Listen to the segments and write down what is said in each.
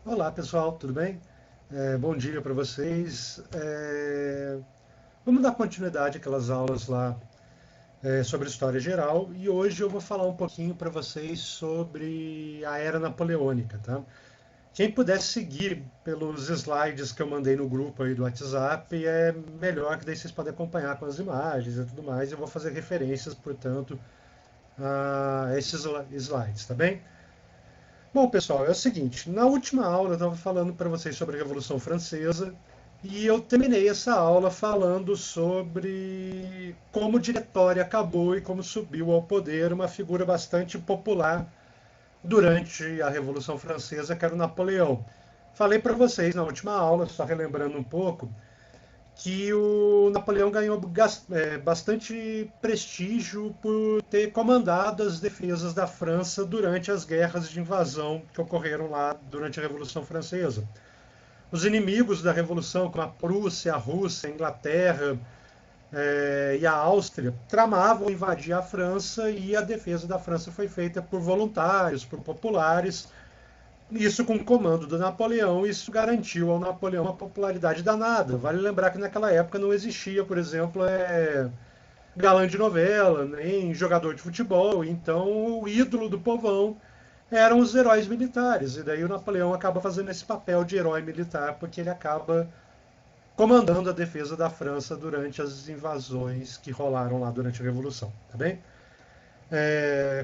Olá pessoal, tudo bem? Bom dia para vocês. Vamos dar continuidade àquelas aulas lá sobre história geral e hoje eu vou falar um pouquinho para vocês sobre a Era Napoleônica, tá? Quem puder seguir pelos slides que eu mandei no grupo aí do WhatsApp é melhor, que daí vocês podem acompanhar com as imagens e tudo mais. Eu vou fazer referências, portanto, a esses slides, tá bem? Bom, pessoal, é o seguinte, na última aula eu estava falando para vocês sobre a Revolução Francesa e eu terminei essa aula falando sobre como o diretório acabou e como subiu ao poder uma figura bastante popular durante a Revolução Francesa, que era o Napoleão. Falei para vocês na última aula, só relembrando um pouco, que o Napoleão ganhou bastante prestígio por ter comandado as defesas da França durante as guerras de invasão que ocorreram lá durante a Revolução Francesa. Os inimigos da Revolução, como a Prússia, a Rússia, a Inglaterra e a Áustria, tramavam invadir a França e a defesa da França foi feita por voluntários, por populares, isso com o comando do Napoleão, isso garantiu ao Napoleão uma popularidade danada. Vale lembrar que naquela época não existia, por exemplo, galã de novela, nem jogador de futebol. Então o ídolo do povão eram os heróis militares. E daí o Napoleão acaba fazendo esse papel de herói militar, porque ele acaba comandando a defesa da França durante as invasões que rolaram lá durante a Revolução. Tá bem?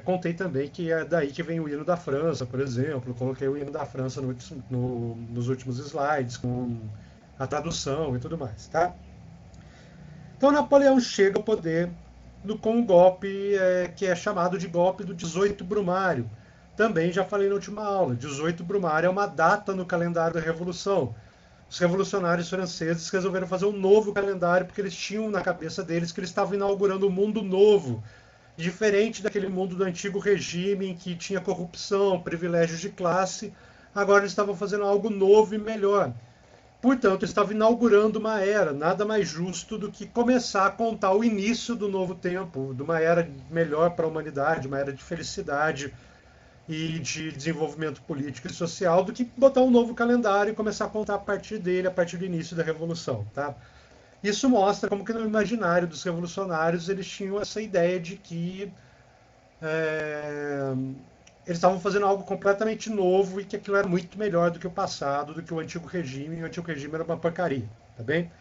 Contei também que é daí que vem o hino da França, por exemplo. Coloquei o hino da França nos últimos slides, com a tradução e tudo mais. Tá? Então Napoleão chega ao poder com um golpe que é chamado de golpe do 18 Brumário. Também já falei na última aula. 18 Brumário é uma data no calendário da Revolução. Os revolucionários franceses resolveram fazer um novo calendário porque eles tinham na cabeça deles que eles estavam inaugurando um mundo novo, diferente daquele mundo do antigo regime em que tinha corrupção, privilégios de classe. Agora eles estavam fazendo algo novo e melhor. Portanto, estava inaugurando uma era, nada mais justo do que começar a contar o início do novo tempo, de uma era melhor para a humanidade, uma era de felicidade e de desenvolvimento político e social, do que botar um novo calendário e começar a contar a partir dele, a partir do início da Revolução. Tá? Isso mostra como que no imaginário dos revolucionários eles tinham essa ideia de que é, eles estavam fazendo algo completamente novo e que aquilo era muito melhor do que o passado, do que o antigo regime, e o antigo regime era uma porcaria, tá bem?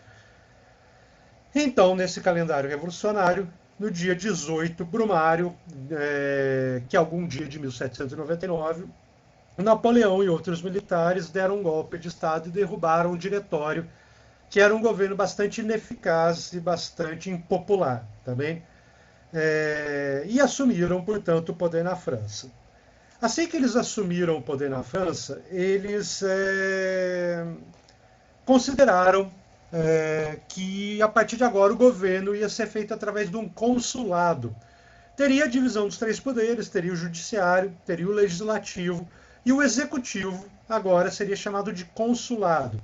Então, nesse calendário revolucionário, no dia 18 Brumário, que é algum dia de 1799, Napoleão e outros militares deram um golpe de Estado e derrubaram o diretório, que era um governo bastante ineficaz e bastante impopular, tá bem? E assumiram, portanto, o poder na França. Assim que eles assumiram o poder na França, eles consideraram que a partir de agora o governo ia ser feito através de um consulado. Teria a divisão dos três poderes, teria o judiciário, teria o legislativo e o executivo agora seria chamado de consulado.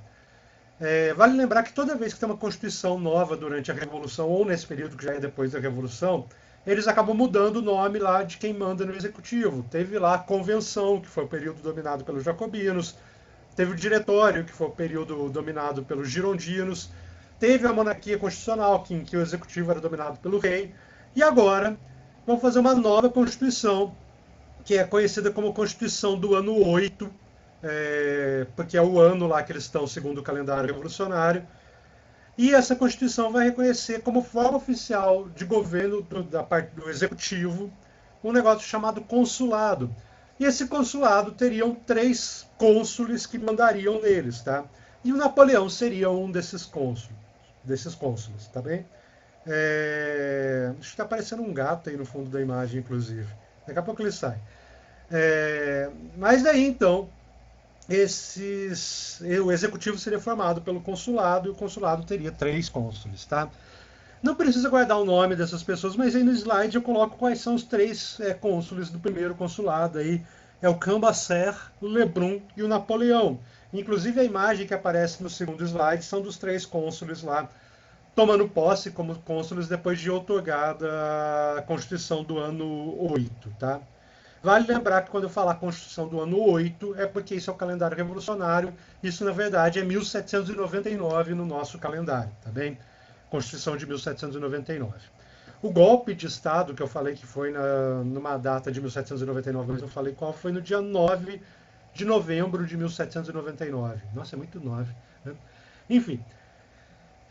Vale lembrar que toda vez que tem uma constituição nova durante a Revolução, ou nesse período que já é depois da Revolução, eles acabam mudando o nome lá de quem manda no executivo. Teve lá a convenção, que foi o período dominado pelos jacobinos, teve o diretório, que foi o período dominado pelos girondinos, teve a monarquia constitucional, em que o executivo era dominado pelo rei, e agora vão fazer uma nova constituição, que é conhecida como Constituição do Ano 8, porque é o ano lá que eles estão segundo o calendário revolucionário, e essa Constituição vai reconhecer como forma oficial de governo da parte do executivo um negócio chamado consulado. E esse consulado teriam três cônsules que mandariam neles, tá? E o Napoleão seria um desses cônsules, tá bem? Acho que está aparecendo um gato aí no fundo da imagem, inclusive. Daqui a pouco ele sai. Mas daí, então, o executivo seria formado pelo consulado e o consulado teria três cônsules, tá? Não precisa guardar o nome dessas pessoas, mas aí no slide eu coloco quais são os três cônsules do primeiro consulado. Aí é o Cambaceres, o Lebrun e o Napoleão. Inclusive a imagem que aparece no segundo slide são dos três cônsules lá, tomando posse como cônsules depois de outorgada a Constituição do ano 8, tá? Vale lembrar que quando eu falar Constituição do ano 8, é porque isso é o calendário revolucionário, isso na verdade é 1799 no nosso calendário, tá bem? Constituição de 1799. O golpe de Estado, que eu falei que foi numa data de 1799, mas eu falei qual foi no dia 9 de novembro de 1799. Nossa, é muito 9. Né? Enfim,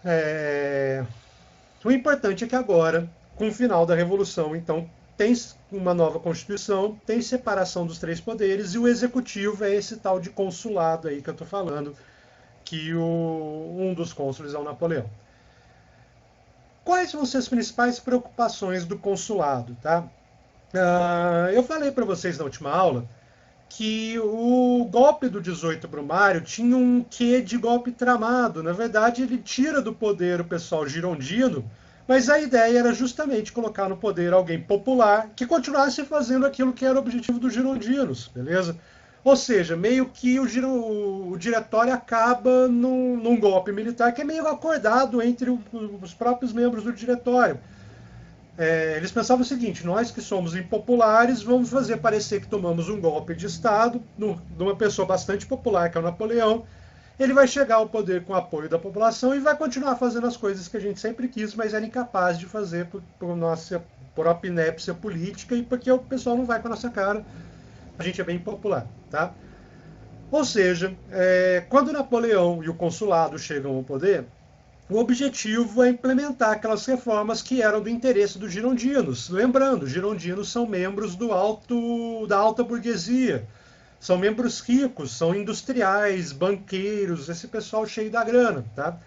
é, o importante é que agora, com o final da Revolução, então, tem uma nova Constituição, tem separação dos três poderes, e o Executivo é esse tal de consulado aí que eu estou falando, que um dos cônsules é o Napoleão. Quais vão ser as principais preocupações do consulado? Tá? Eu falei para vocês na última aula que o golpe do 18 Brumário tinha um quê de golpe tramado. Na verdade, ele tira do poder o pessoal girondino, mas a ideia era justamente colocar no poder alguém popular que continuasse fazendo aquilo que era o objetivo dos girondinos, beleza? Ou seja, meio que o diretório acaba num golpe militar que é meio acordado entre os próprios membros do diretório. Eles pensavam o seguinte: nós que somos impopulares vamos fazer parecer que tomamos um golpe de Estado de uma pessoa bastante popular, que é o Napoleão. Ele vai chegar ao poder com o apoio da população e vai continuar fazendo as coisas que a gente sempre quis, mas era incapaz de fazer por própria inépcia política e porque o pessoal não vai com a nossa cara. A gente é bem impopular, tá? Ou seja, quando Napoleão e o consulado chegam ao poder, o objetivo é implementar aquelas reformas que eram do interesse dos girondinos. Lembrando, girondinos são membros da alta burguesia, são membros ricos, são industriais, banqueiros, esse pessoal cheio da grana. Tá?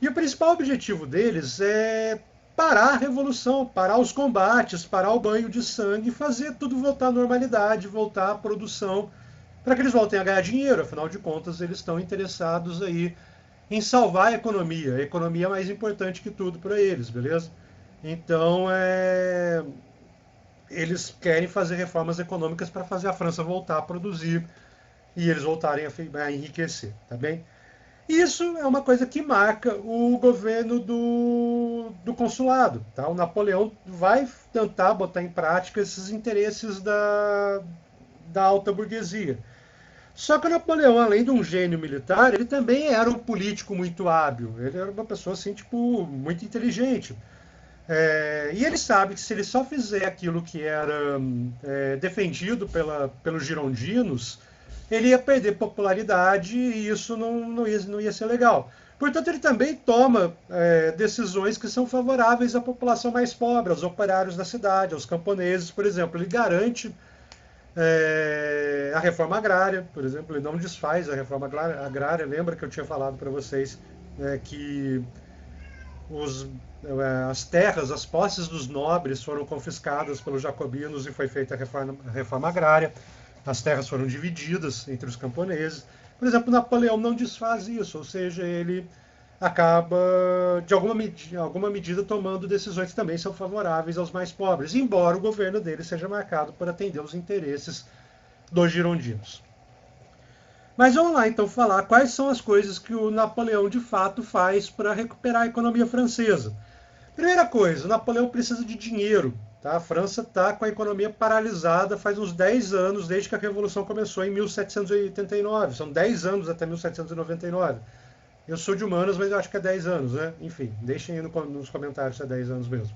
E o principal objetivo deles é parar a revolução, parar os combates, parar o banho de sangue e fazer tudo voltar à normalidade, voltar à produção, para que eles voltem a ganhar dinheiro. Afinal de contas, eles estão interessados aí em salvar a economia. A economia é mais importante que tudo para eles, beleza? Então, eles querem fazer reformas econômicas para fazer a França voltar a produzir e eles voltarem a enriquecer, tá bem? Isso é uma coisa que marca o governo do consulado. Tá? O Napoleão vai tentar botar em prática esses interesses da alta burguesia. Só que o Napoleão, além de um gênio militar, ele também era um político muito hábil. Ele era uma pessoa assim, tipo, muito inteligente. E ele sabe que se ele só fizer aquilo que era defendido pelos girondinos, ele ia perder popularidade e isso não ia ser legal. Portanto, ele também toma decisões que são favoráveis à população mais pobre, aos operários da cidade, aos camponeses, por exemplo. Ele garante a reforma agrária, por exemplo, ele não desfaz a reforma agrária. Lembra que eu tinha falado para vocês que as terras, as posses dos nobres foram confiscadas pelos jacobinos e foi feita a reforma agrária. As terras foram divididas entre os camponeses. Por exemplo, Napoleão não desfaz isso, ou seja, ele acaba, de alguma medida, tomando decisões que também são favoráveis aos mais pobres, embora o governo dele seja marcado por atender os interesses dos girondinos. Mas vamos lá, então, falar quais são as coisas que o Napoleão, de fato, faz para recuperar a economia francesa. Primeira coisa, o Napoleão precisa de dinheiro. Tá? A França está com a economia paralisada faz uns 10 anos, desde que a Revolução começou em 1789. São 10 anos até 1799. Eu sou de humanas, mas eu acho que é 10 anos, né? Enfim, deixem aí nos comentários se é 10 anos mesmo.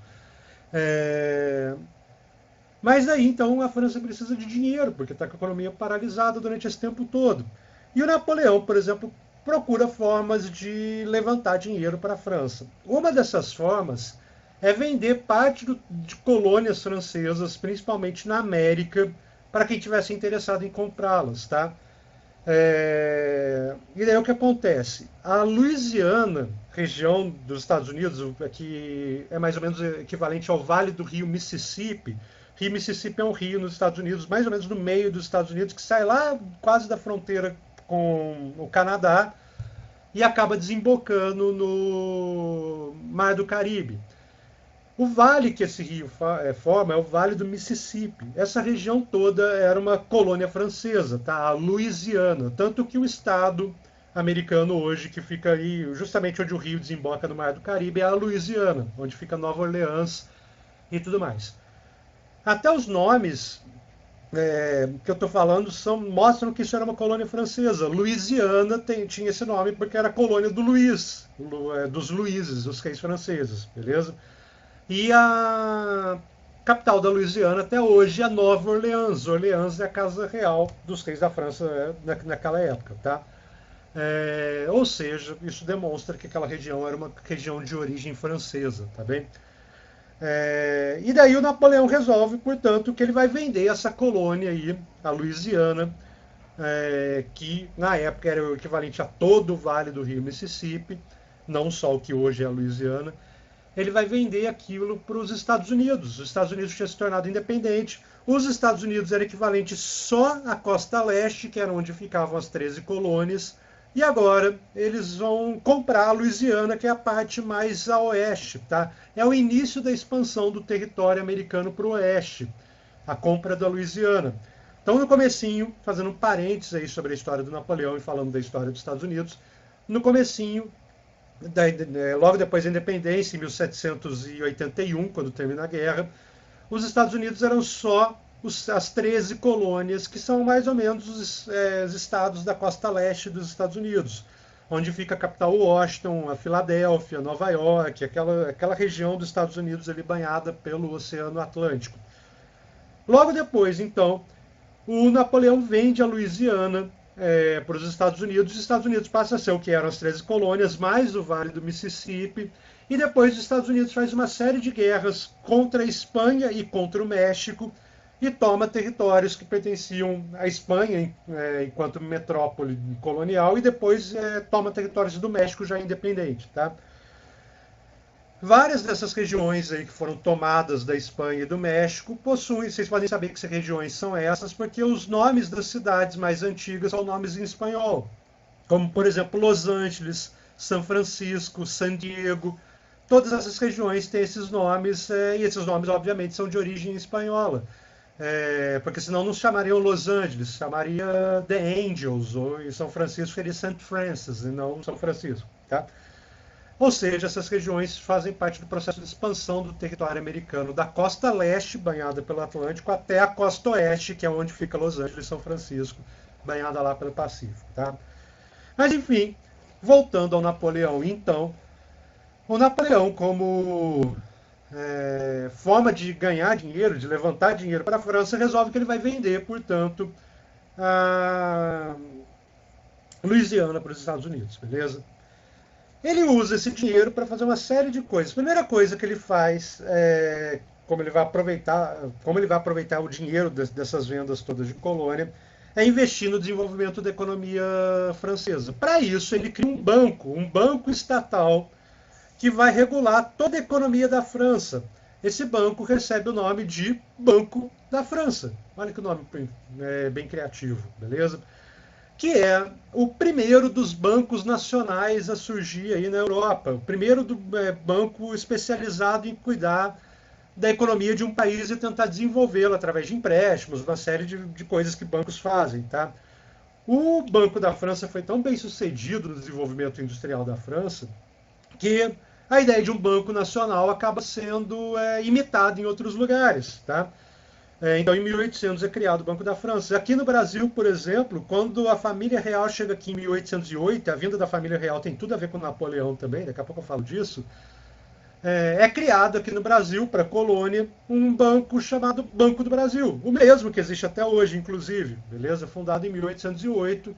Mas aí, então, a França precisa de dinheiro, porque está com a economia paralisada durante esse tempo todo. E o Napoleão, por exemplo, procura formas de levantar dinheiro para a França. Uma dessas formas é vender parte de colônias francesas, principalmente na América, para quem tivesse interessado em comprá-las, tá? E daí o que acontece? A Louisiana, região dos Estados Unidos, que é mais ou menos equivalente ao Vale do Rio Mississippi. Rio Mississippi é um rio nos Estados Unidos, mais ou menos no meio dos Estados Unidos, que sai lá quase da fronteira com o Canadá e acaba desembocando no Mar do Caribe. O vale que esse rio forma é o Vale do Mississippi. Essa região toda era uma colônia francesa, tá? A Louisiana. Tanto que o estado americano hoje, que fica aí justamente onde o rio desemboca no Mar do Caribe, é a Louisiana, onde fica Nova Orleans e tudo mais. Até os nomes que eu estou falando mostram que isso era uma colônia francesa. Louisiana tinha esse nome porque era a colônia do Luís, dos Luíses, os reis franceses, beleza? E a capital da Louisiana até hoje é Nova Orleans. Orleans é a casa real dos reis da França naquela época, tá? Ou seja, isso demonstra que aquela região era uma região de origem francesa, tá bem? E daí o Napoleão resolve, portanto, que ele vai vender essa colônia aí, a Louisiana, que na época era o equivalente a todo o Vale do Rio Mississippi, não só o que hoje é a Louisiana. Ele vai vender aquilo para os Estados Unidos. Os Estados Unidos tinham se tornado independente. Os Estados Unidos era equivalente só à costa leste, que era onde ficavam as 13 colônias. E agora eles vão comprar a Louisiana, que é a parte mais a oeste, tá? É o início da expansão do território americano para o oeste, a compra da Louisiana. Então, no comecinho, fazendo um parênteses aí sobre a história do Napoleão e falando da história dos Estados Unidos, no comecinho, logo depois da independência, em 1781, quando termina a guerra, os Estados Unidos eram só as 13 colônias, que são mais ou menos os estados da costa leste dos Estados Unidos, onde fica a capital Washington, a Filadélfia, Nova York, aquela região dos Estados Unidos ali banhada pelo Oceano Atlântico. Logo depois, então, o Napoleão vende a Louisiana para os Estados Unidos passa a ser o que eram as 13 colônias, mais o Vale do Mississippi, e depois os Estados Unidos faz uma série de guerras contra a Espanha e contra o México, e toma territórios que pertenciam à Espanha enquanto metrópole colonial, e depois toma territórios do México já independente, tá? Várias dessas regiões aí que foram tomadas da Espanha e do México possuem, vocês podem saber que regiões são essas, porque os nomes das cidades mais antigas são nomes em espanhol, como por exemplo Los Angeles, São Francisco, San Diego. Todas essas regiões têm esses nomes, e esses nomes obviamente são de origem espanhola, porque senão não se chamariam Los Angeles, chamaria The Angels, ou em São Francisco seria St. Francis, e não São Francisco, tá? Ou seja, essas regiões fazem parte do processo de expansão do território americano, da costa leste, banhada pelo Atlântico, até a costa oeste, que é onde fica Los Angeles e São Francisco, banhada lá pelo Pacífico. Tá? Mas, enfim, voltando ao Napoleão, então, o Napoleão, como forma de ganhar dinheiro, de levantar dinheiro para a França, resolve que ele vai vender, portanto, a Louisiana para os Estados Unidos, beleza? Ele usa esse dinheiro para fazer uma série de coisas. A primeira coisa que ele faz, como ele vai aproveitar o dinheiro dessas vendas todas de colônia, é investir no desenvolvimento da economia francesa. Para isso, ele cria um banco estatal, que vai regular toda a economia da França. Esse banco recebe o nome de Banco da França. Olha que nome bem criativo, beleza? Que é o primeiro dos bancos nacionais a surgir aí na Europa. O primeiro banco especializado em cuidar da economia de um país e tentar desenvolvê-lo através de empréstimos, uma série de coisas que bancos fazem. Tá? O Banco da França foi tão bem sucedido no desenvolvimento industrial da França que a ideia de um banco nacional acaba sendo imitada em outros lugares. Tá? Então, em 1800 é criado o Banco da França. Aqui no Brasil, por exemplo, quando a família real chega aqui em 1808, a vinda da família real tem tudo a ver com Napoleão também, daqui a pouco eu falo disso, é criado aqui no Brasil, para a colônia, um banco chamado Banco do Brasil, o mesmo que existe até hoje, inclusive, beleza? Fundado em 1808.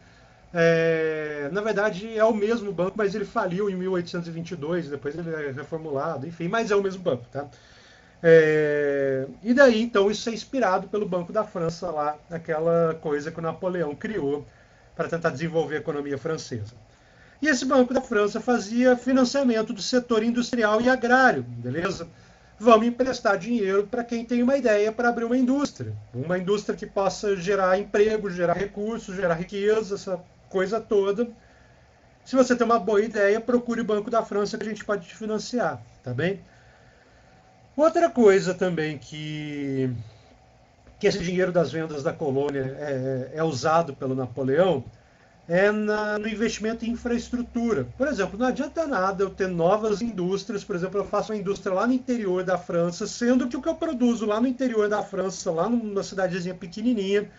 Na verdade, é o mesmo banco, mas ele faliu em 1822, depois ele é reformulado, enfim, mas é o mesmo banco, tá? E daí, então, isso é inspirado pelo Banco da França lá, aquela coisa que o Napoleão criou para tentar desenvolver a economia francesa. E esse Banco da França fazia financiamento do setor industrial e agrário, beleza? Vamos emprestar dinheiro para quem tem uma ideia para abrir uma indústria que possa gerar emprego, gerar recursos, gerar riqueza, essa coisa toda. Se você tem uma boa ideia, procure o Banco da França que a gente pode te financiar, tá bem? Outra coisa também que esse dinheiro das vendas da colônia é usado pelo Napoleão é no investimento em infraestrutura. Por exemplo, não adianta nada eu ter novas indústrias, por exemplo, eu faço uma indústria lá no interior da França, sendo que o que eu produzo lá no interior da França, lá numa cidadezinha pequenininha,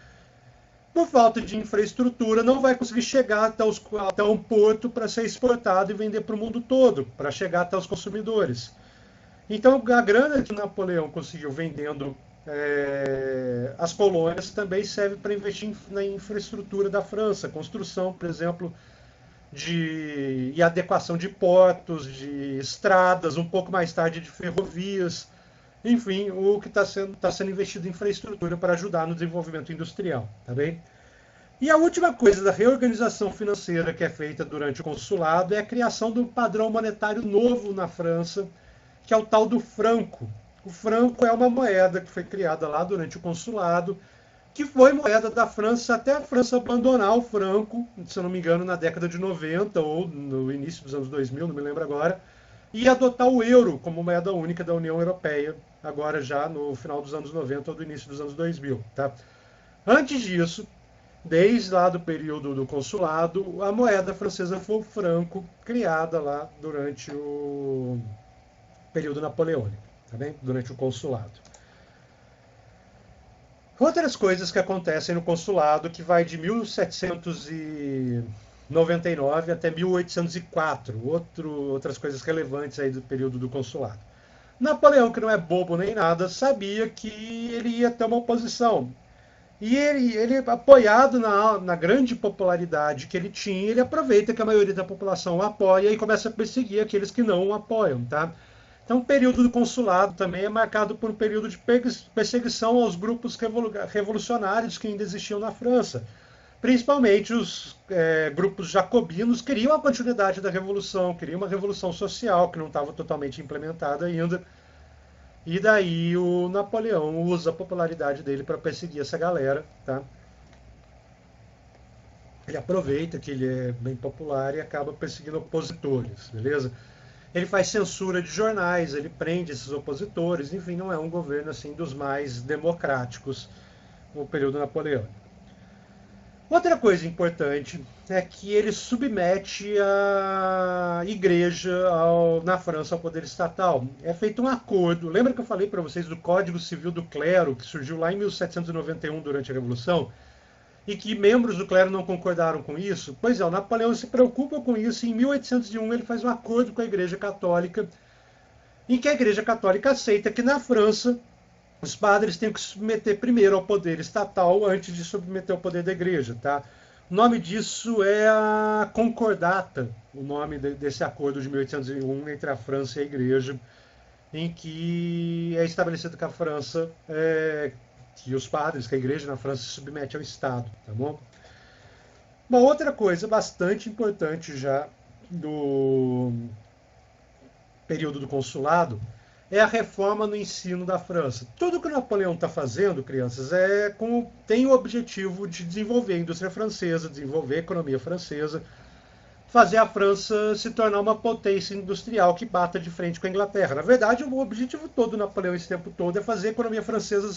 por falta de infraestrutura, não vai conseguir chegar até um porto para ser exportado e vender para o mundo todo, para chegar até os consumidores. Então, a grana que Napoleão conseguiu vendendo as colônias também serve para investir na infraestrutura da França, construção, por exemplo, e adequação de portos, de estradas, um pouco mais tarde de ferrovias, enfim, o que está sendo investido em infraestrutura para ajudar no desenvolvimento industrial, tá bem? E a última coisa da reorganização financeira que é feita durante o consulado é a criação de um padrão monetário novo na França, que é o tal do franco. O franco é uma moeda que foi criada lá durante o consulado, que foi moeda da França até a França abandonar o franco, se eu não me engano, na década de 90 ou no início dos anos 2000, não me lembro agora, e adotar o euro como moeda única da União Europeia, agora já no final dos anos 90 ou do início dos anos 2000. Tá? Antes disso, desde lá do período do consulado, a moeda francesa foi o franco, criada lá durante o período napoleônico, tá bem? Durante o consulado. Outras coisas que acontecem no consulado, que vai de 1799 até 1804, outras coisas relevantes aí do período do consulado. Napoleão, que não é bobo nem nada, sabia que ele ia ter uma oposição. E ele apoiado na grande popularidade que ele tinha, ele aproveita que a maioria da população o apoia e começa a perseguir aqueles que não o apoiam, tá? Então, o período do consulado também é marcado por um período de perseguição aos grupos revolucionários que ainda existiam na França. Principalmente os grupos jacobinos queriam a continuidade da revolução, queriam uma revolução social que não estava totalmente implementada ainda. E daí o Napoleão usa a popularidade dele para perseguir essa galera, tá? Ele aproveita que ele é bem popular e acaba perseguindo opositores, beleza? Ele faz censura de jornais, ele prende esses opositores, enfim, não é um governo assim dos mais democráticos no período napoleônico. Outra coisa importante é que ele submete a igreja na França ao poder estatal. É feito um acordo. Lembra que eu falei para vocês do Código Civil do Clero, que surgiu lá em 1791 durante a Revolução? E que membros do clero não concordaram com isso? Pois é, o Napoleão se preocupa com isso e em 1801 ele faz um acordo com a Igreja Católica, em que a Igreja Católica aceita que na França os padres têm que se submeter primeiro ao poder estatal antes de submeter ao poder da Igreja. Tá? O nome disso é a Concordata, o nome desse acordo de 1801 entre a França e a Igreja, em que é estabelecido que a França que os padres, que a igreja na França se submete ao Estado, tá bom? Uma outra coisa bastante importante já do período do consulado é a reforma no ensino da França. Tudo que o Napoleão está fazendo, crianças, tem o objetivo de desenvolver a indústria francesa, desenvolver a economia francesa, fazer a França se tornar uma potência industrial que bata de frente com a Inglaterra. Na verdade, o objetivo todo do Napoleão esse tempo todo é fazer a economia francesa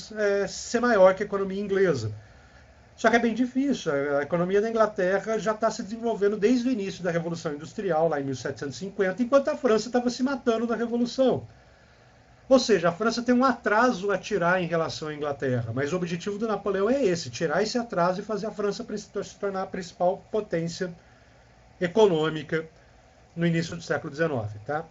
ser maior que a economia inglesa. Só que é bem difícil. A economia da Inglaterra já está se desenvolvendo desde o início da Revolução Industrial, lá em 1750, enquanto a França estava se matando na Revolução. Ou seja, a França tem um atraso a tirar em relação à Inglaterra, mas o objetivo do Napoleão é esse, tirar esse atraso e fazer a França se tornar a principal potência econômica no início do século XIX. Tá?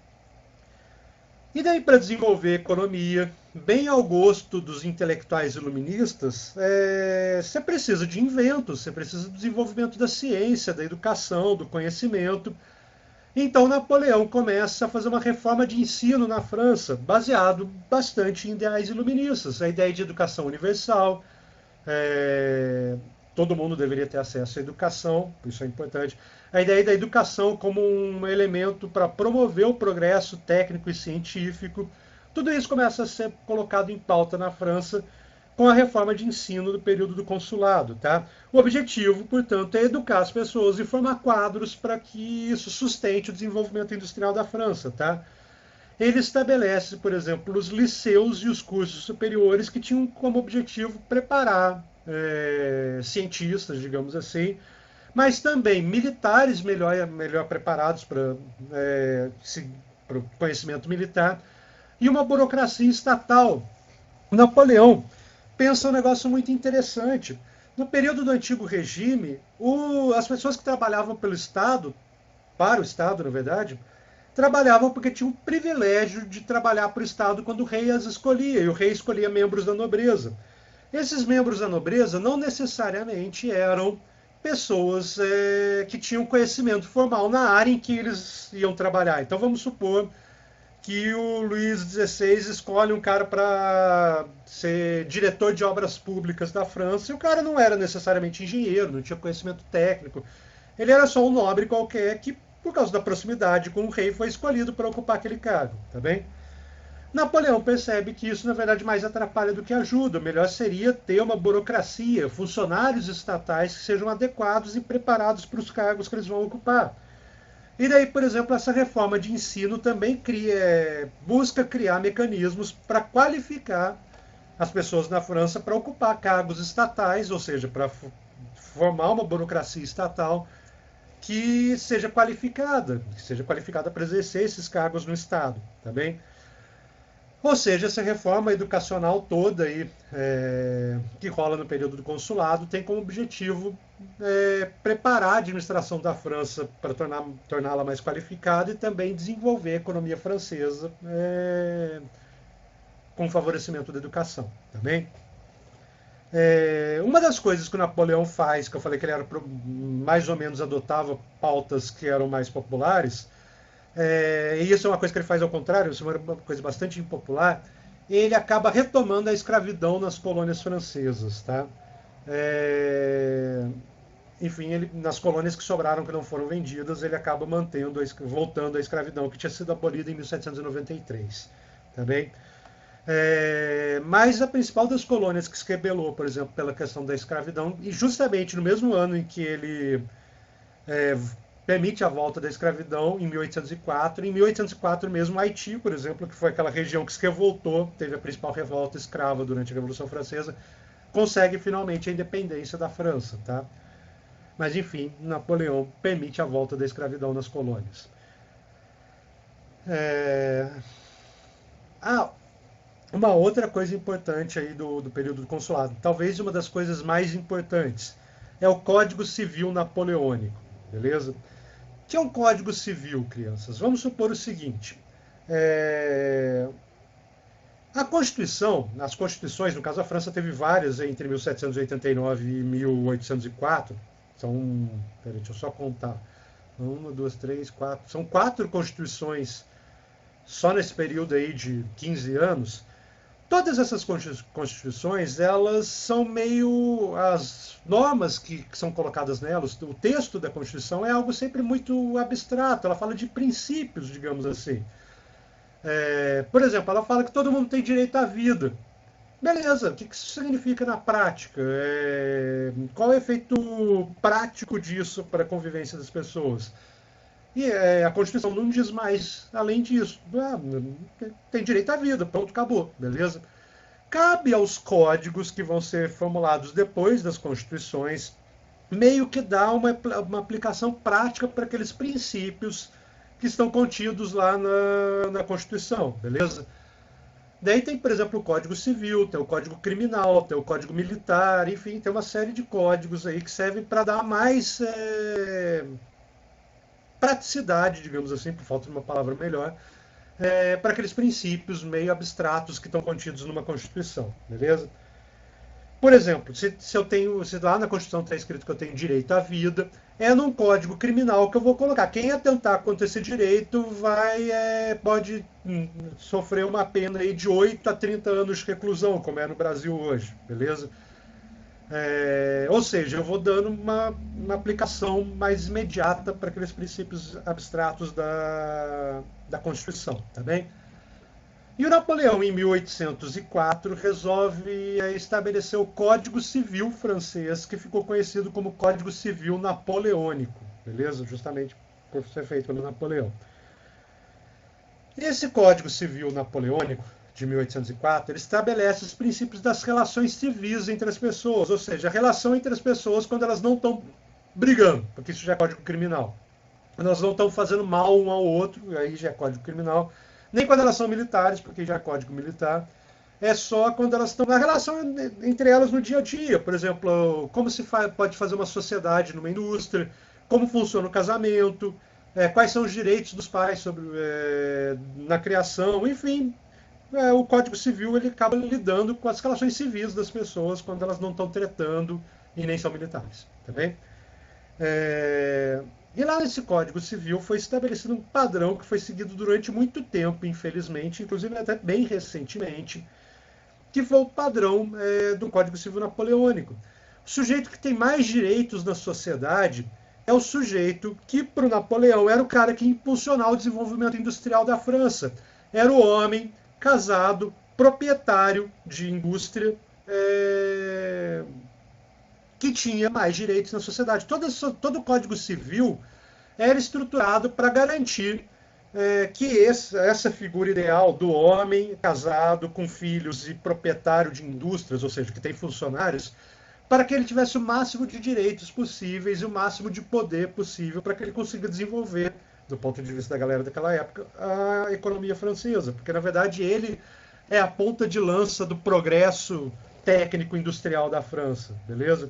E daí, para desenvolver a economia, bem ao gosto dos intelectuais iluministas, você precisa de inventos, você precisa do desenvolvimento da ciência, da educação, do conhecimento. Então, Napoleão começa a fazer uma reforma de ensino na França, baseado bastante em ideais iluministas. A ideia de educação universal, todo mundo deveria ter acesso à educação, isso é importante. A ideia da educação como um elemento para promover o progresso técnico e científico. Tudo isso começa a ser colocado em pauta na França com a reforma de ensino do período do consulado. Tá? O objetivo, portanto, é educar as pessoas e formar quadros para que isso sustente o desenvolvimento industrial da França. Tá? Ele estabelece, por exemplo, os liceus e os cursos superiores que tinham como objetivo preparar cientistas, digamos assim, mas também militares melhor preparados para o conhecimento militar e uma burocracia estatal. Napoleão pensa um negócio muito interessante. No período do Antigo Regime, as pessoas que trabalhavam pelo Estado, para o Estado, na verdade, trabalhavam porque tinham o privilégio de trabalhar para o Estado quando o rei as escolhia, e o rei escolhia membros da nobreza. Esses membros da nobreza não necessariamente eram pessoas que tinham conhecimento formal na área em que eles iam trabalhar. Então vamos supor que o Luís XVI escolhe um cara para ser diretor de obras públicas da França, e o cara não era necessariamente engenheiro, não tinha conhecimento técnico. Ele era só um nobre qualquer que, por causa da proximidade com o rei, foi escolhido para ocupar aquele cargo, tá bem? Napoleão percebe que isso, na verdade, mais atrapalha do que ajuda. O melhor seria ter uma burocracia, funcionários estatais que sejam adequados e preparados para os cargos que eles vão ocupar. E daí, por exemplo, essa reforma de ensino também busca criar mecanismos para qualificar as pessoas na França para ocupar cargos estatais, ou seja, para formar uma burocracia estatal que seja qualificada para exercer esses cargos no Estado, tá bem? Ou seja, essa reforma educacional toda aí, que rola no período do consulado tem como objetivo preparar a administração da França para torná-la mais qualificada e também desenvolver a economia francesa com favorecimento da educação. Tá bem? Uma das coisas que o Napoleão faz, que eu falei que ele era mais ou menos adotava pautas que eram mais populares, e isso é uma coisa que ele faz ao contrário, isso é uma coisa bastante impopular, ele acaba retomando a escravidão nas colônias francesas. Tá? Enfim, nas colônias que sobraram, que não foram vendidas, ele acaba voltando à escravidão, que tinha sido abolida em 1793. Tá bem? Mas a principal das colônias que se rebelou, por exemplo, pela questão da escravidão, e justamente no mesmo ano em que ele permite a volta da escravidão, em 1804. Em 1804 mesmo, Haiti, por exemplo, que foi aquela região que se revoltou, teve a principal revolta escrava durante a Revolução Francesa, consegue finalmente a independência da França. Tá? Mas, enfim, Napoleão permite a volta da escravidão nas colônias. Uma outra coisa importante aí do período do consulado, talvez uma das coisas mais importantes, é o Código Civil Napoleônico, beleza? O que é um Código Civil, crianças? Vamos supor o seguinte, a Constituição, as Constituições, no caso a França teve várias entre 1789 e 1804, deixa eu só contar, 1, 2, 3, 4, são 4 Constituições só nesse período aí de 15 anos. Todas essas constituições, elas são meio... As normas que são colocadas nelas, o texto da Constituição é algo sempre muito abstrato, ela fala de princípios, digamos assim. Por exemplo, ela fala que todo mundo tem direito à vida. Beleza, o que isso significa na prática? Qual é o efeito prático disso para a convivência das pessoas? E a Constituição não diz mais além disso. Tem direito à vida, pronto, acabou, beleza? Cabe aos códigos que vão ser formulados depois das Constituições meio que dar uma aplicação prática para aqueles princípios que estão contidos lá na Constituição, beleza? Daí tem, por exemplo, o Código Civil, tem o Código Criminal, tem o Código Militar, enfim, tem uma série de códigos aí que servem para dar mais praticidade, digamos assim, por falta de uma palavra melhor, para aqueles princípios meio abstratos que estão contidos numa Constituição, beleza? Por exemplo, se lá na Constituição está escrito que eu tenho direito à vida, é num Código Criminal que eu vou colocar. Quem atentar contra esse direito pode sofrer uma pena aí de 8 a 30 anos de reclusão, como é no Brasil hoje, beleza? Ou seja, eu vou dando uma aplicação mais imediata para aqueles princípios abstratos da Constituição, tá bem? E o Napoleão, em 1804, resolve estabelecer o Código Civil francês, que ficou conhecido como Código Civil Napoleônico, beleza? Justamente por ser feito pelo Napoleão. E esse Código Civil Napoleônico, de 1804, ele estabelece os princípios das relações civis entre as pessoas, ou seja, a relação entre as pessoas quando elas não estão brigando, porque isso já é código criminal. Nós não estamos fazendo mal um ao outro, aí já é código criminal. Nem quando elas são militares, porque já é código militar. É só quando elas estão na relação entre elas no dia a dia. Por exemplo, como se pode fazer uma sociedade numa indústria, como funciona o casamento, quais são os direitos dos pais sobre, na criação, enfim. O Código Civil ele acaba lidando com as relações civis das pessoas quando elas não estão tretando e nem são militares. Tá bem? E lá nesse Código Civil foi estabelecido um padrão que foi seguido durante muito tempo, infelizmente, inclusive até bem recentemente, que foi o padrão do Código Civil napoleônico. O sujeito que tem mais direitos na sociedade é o sujeito que, para o Napoleão, era o cara que ia impulsionar o desenvolvimento industrial da França. Era o homem casado, proprietário de indústria, que tinha mais direitos na sociedade. Todo o Código Civil era estruturado para garantir que essa figura ideal do homem casado com filhos e proprietário de indústrias, ou seja, que tem funcionários, para que ele tivesse o máximo de direitos possíveis e o máximo de poder possível para que ele consiga desenvolver, do ponto de vista da galera daquela época, a economia francesa. Porque, na verdade, ele é a ponta de lança do progresso técnico-industrial da França, beleza?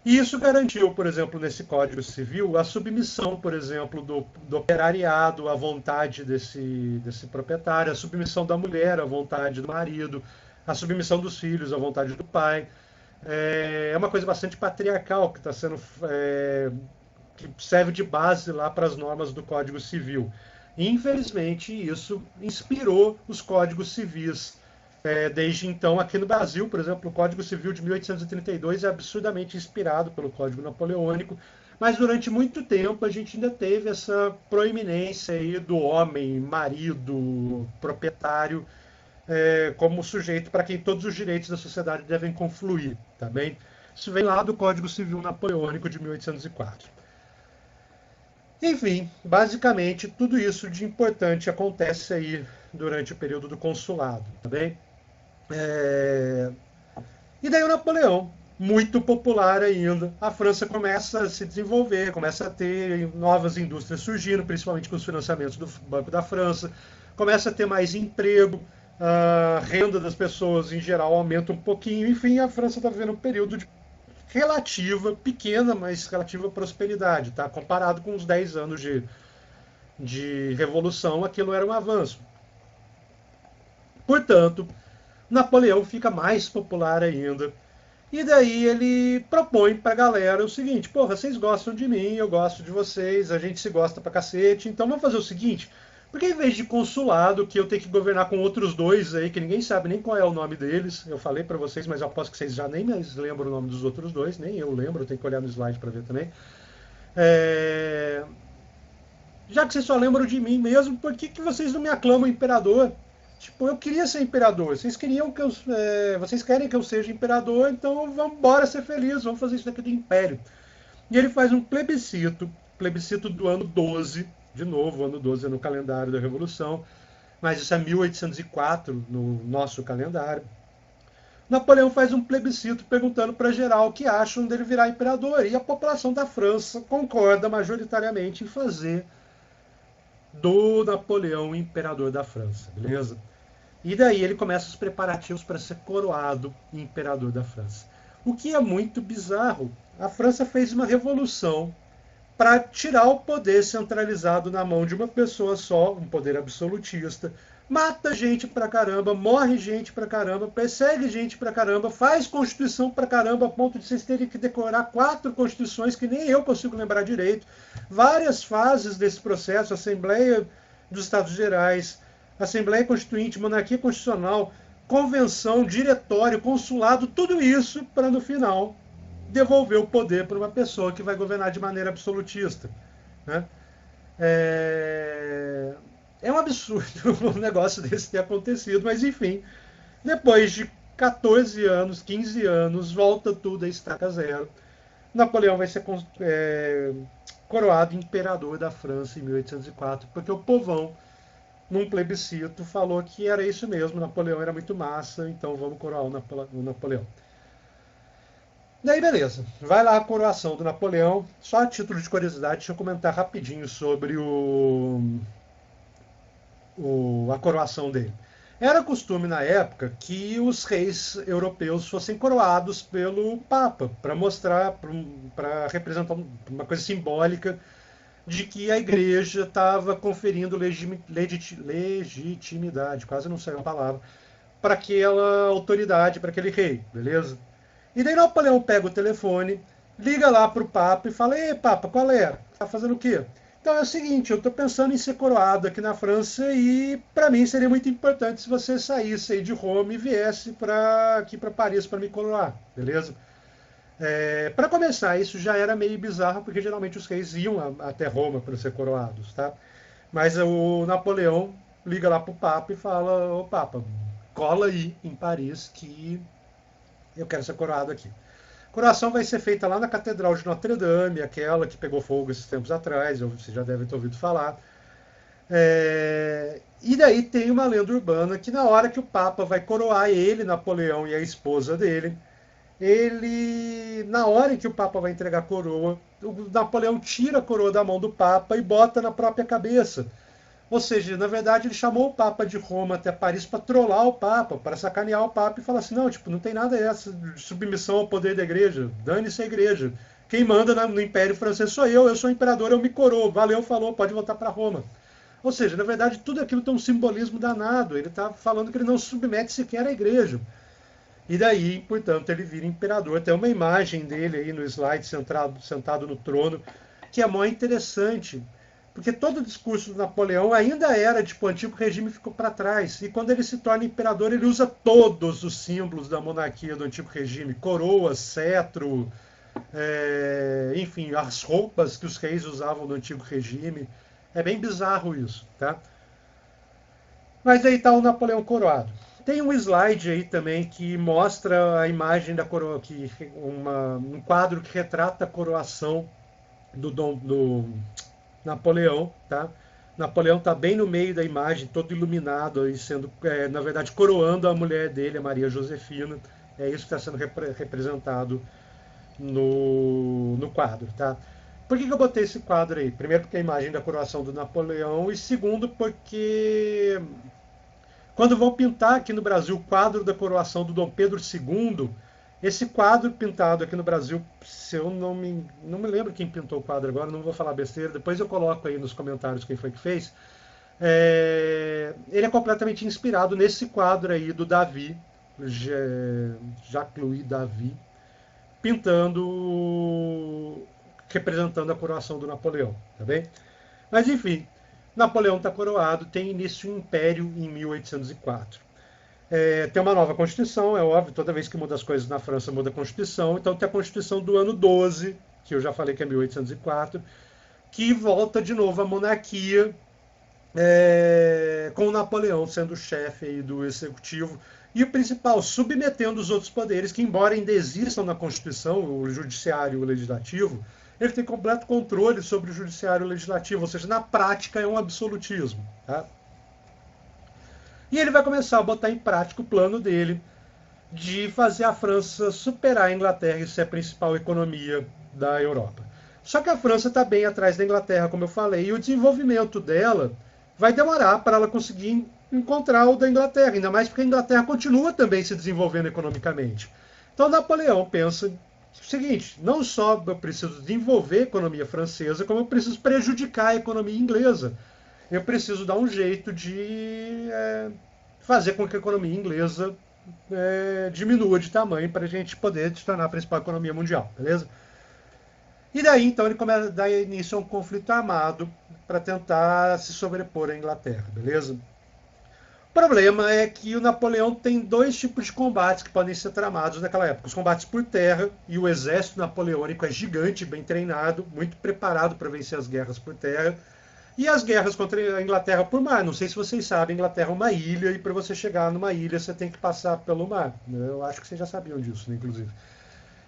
E isso garantiu, por exemplo, nesse Código Civil, a submissão, por exemplo, do operariado à vontade desse proprietário, a submissão da mulher à vontade do marido, a submissão dos filhos à vontade do pai. É uma coisa bastante patriarcal que está sendo que serve de base lá para as normas do Código Civil. E, infelizmente, isso inspirou os códigos civis. Desde então, aqui no Brasil, por exemplo, o Código Civil de 1832 é absurdamente inspirado pelo Código Napoleônico, mas durante muito tempo a gente ainda teve essa proeminência aí do homem, marido, proprietário, como sujeito para quem todos os direitos da sociedade devem confluir, tá bem? Isso vem lá do Código Civil Napoleônico de 1804. Enfim, basicamente tudo isso de importante acontece aí durante o período do consulado, tá bem? E daí o Napoleão, muito popular ainda, a França começa a se desenvolver, começa a ter novas indústrias surgindo, principalmente com os financiamentos do Banco da França, começa a ter mais emprego, a renda das pessoas em geral aumenta um pouquinho, enfim, a França está vivendo um período de relativa, pequena, mas relativa prosperidade, tá? Comparado com os 10 anos de revolução, aquilo era um avanço. Portanto, Napoleão fica mais popular ainda. E daí ele propõe pra galera o seguinte: porra, vocês gostam de mim, eu gosto de vocês, a gente se gosta pra cacete, então vamos fazer o seguinte. Porque em vez de consulado, que eu tenho que governar com outros dois aí, que ninguém sabe nem qual é o nome deles, eu falei pra vocês, mas eu aposto que vocês já nem mais lembram o nome dos outros dois, nem eu lembro, eu tenho que olhar no slide pra ver também. É... Já que vocês só lembram de mim mesmo, por que vocês não me aclamam imperador? Tipo, eu queria ser imperador. Vocês queriam que vocês querem que eu seja imperador, então vamos embora ser felizes, vamos fazer isso daqui do império. E ele faz um plebiscito do ano 12, de novo, ano 12 é no calendário da Revolução, mas isso é 1804 no nosso calendário. Napoleão faz um plebiscito perguntando para geral o que acham dele virar imperador, e a população da França concorda majoritariamente em fazer do Napoleão imperador da França, beleza? E daí ele começa os preparativos para ser coroado imperador da França. O que é muito bizarro. A França fez uma revolução para tirar o poder centralizado na mão de uma pessoa só, um poder absolutista. Mata gente pra caramba, morre gente pra caramba, persegue gente pra caramba, faz constituição pra caramba, a ponto de vocês terem que decorar 4 constituições que nem eu consigo lembrar direito. Várias fases desse processo, Assembleia dos Estados Gerais, Assembleia Constituinte, Monarquia Constitucional, Convenção, Diretório, Consulado, tudo isso para no final devolver o poder para uma pessoa que vai governar de maneira absolutista. Né? É um absurdo um negócio desse ter acontecido, mas enfim, depois de 14 anos, 15 anos, volta tudo a estaca zero. Napoleão vai ser coroado imperador da França em 1804, porque o povão, num plebiscito, falou que era isso mesmo, Napoleão era muito massa, então vamos coroar o Napoleão. Daí, beleza. Vai lá a coroação do Napoleão. Só a título de curiosidade, deixa eu comentar rapidinho sobre a coroação dele. Era costume na época que os reis europeus fossem coroados pelo Papa, para mostrar, para representar uma coisa simbólica de que a igreja estava conferindo legitimidade, quase não saiu a palavra, para aquela autoridade, para aquele rei, beleza? E daí Napoleão pega o telefone, liga lá para o Papa e fala: Ei, Papa, qual é? Tá fazendo o quê? Então é o seguinte, eu estou pensando em ser coroado aqui na França e para mim seria muito importante se você saísse aí de Roma e viesse aqui para Paris para me coroar, beleza? Para começar, isso já era meio bizarro porque geralmente os reis iam até Roma para ser coroados, tá? Mas o Napoleão liga lá para o Papa e fala: Ô Papa, cola aí em Paris que eu quero ser coroado aqui. A coroação vai ser feita lá na Catedral de Notre Dame, aquela que pegou fogo esses tempos atrás, você já deve ter ouvido falar. E daí tem uma lenda urbana que na hora que o Papa vai coroar ele, Napoleão e a esposa dele, na hora em que o Papa vai entregar a coroa, o Napoleão tira a coroa da mão do Papa e bota na própria cabeça. Ou seja, na verdade, ele chamou o Papa de Roma até Paris para trollar o Papa, para sacanear o Papa e falar assim: não, tipo, não tem nada essa de submissão ao poder da igreja, dane-se a igreja. Quem manda no Império Francês sou eu sou imperador, eu me coroo. Valeu, falou, pode voltar para Roma. Ou seja, na verdade, tudo aquilo tem um simbolismo danado. Ele está falando que ele não se submete sequer à igreja. E daí, portanto, ele vira imperador. Tem uma imagem dele aí no slide sentado no trono, que é muito interessante. Porque todo o discurso do Napoleão ainda era tipo, o antigo regime ficou para trás. E quando ele se torna imperador, ele usa todos os símbolos da monarquia do antigo regime. Coroa, cetro, enfim, as roupas que os reis usavam no antigo regime. É bem bizarro isso, tá? Mas aí está o Napoleão coroado. Tem um slide aí também que mostra a imagem da coroa, um quadro que retrata a coroação do Napoleão, tá? Napoleão está bem no meio da imagem, todo iluminado e sendo, na verdade, coroando a mulher dele, a Maria Josefina. É isso que está sendo representado no quadro, tá? Por que eu botei esse quadro aí? Primeiro porque é a imagem da coroação do Napoleão e segundo porque quando vão pintar aqui no Brasil o quadro da coroação do Dom Pedro II, esse quadro pintado aqui no Brasil, se eu não me lembro quem pintou o quadro agora, não vou falar besteira, depois eu coloco aí nos comentários quem foi que fez. Ele é completamente inspirado nesse quadro aí do Davi, Jacques-Louis David, representando a coroação do Napoleão, tá bem? Mas enfim, Napoleão está coroado, tem início o Império em 1804. Tem uma nova Constituição, é óbvio, toda vez que muda as coisas na França muda a Constituição, então tem a Constituição do ano 12, que eu já falei que é 1804, que volta de novo a monarquia, com o Napoleão sendo o chefe aí do executivo, e o principal, submetendo os outros poderes, que embora ainda existam na Constituição, o judiciário e o legislativo, ele tem completo controle sobre o judiciário e o legislativo, ou seja, na prática é um absolutismo. Tá? E ele vai começar a botar em prática o plano dele de fazer a França superar a Inglaterra e ser a principal economia da Europa. Só que a França está bem atrás da Inglaterra, como eu falei, e o desenvolvimento dela vai demorar para ela conseguir encontrar o da Inglaterra, ainda mais porque a Inglaterra continua também se desenvolvendo economicamente. Então Napoleão pensa o seguinte: não só eu preciso desenvolver a economia francesa, como eu preciso prejudicar a economia inglesa. Eu preciso dar um jeito de fazer com que a economia inglesa diminua de tamanho para a gente poder se tornar a principal economia mundial, beleza? E daí, então, ele começa a dar início a um conflito armado para tentar se sobrepor à Inglaterra, beleza? O problema é que o Napoleão tem dois tipos de combates que podem ser tramados naquela época. Os combates por terra, e o exército napoleônico é gigante, bem treinado, muito preparado para vencer as guerras por terra. E as guerras contra a Inglaterra por mar. Não sei se vocês sabem, a Inglaterra é uma ilha, e para você chegar numa ilha você tem que passar pelo mar. Eu acho que vocês já sabiam disso, né, inclusive.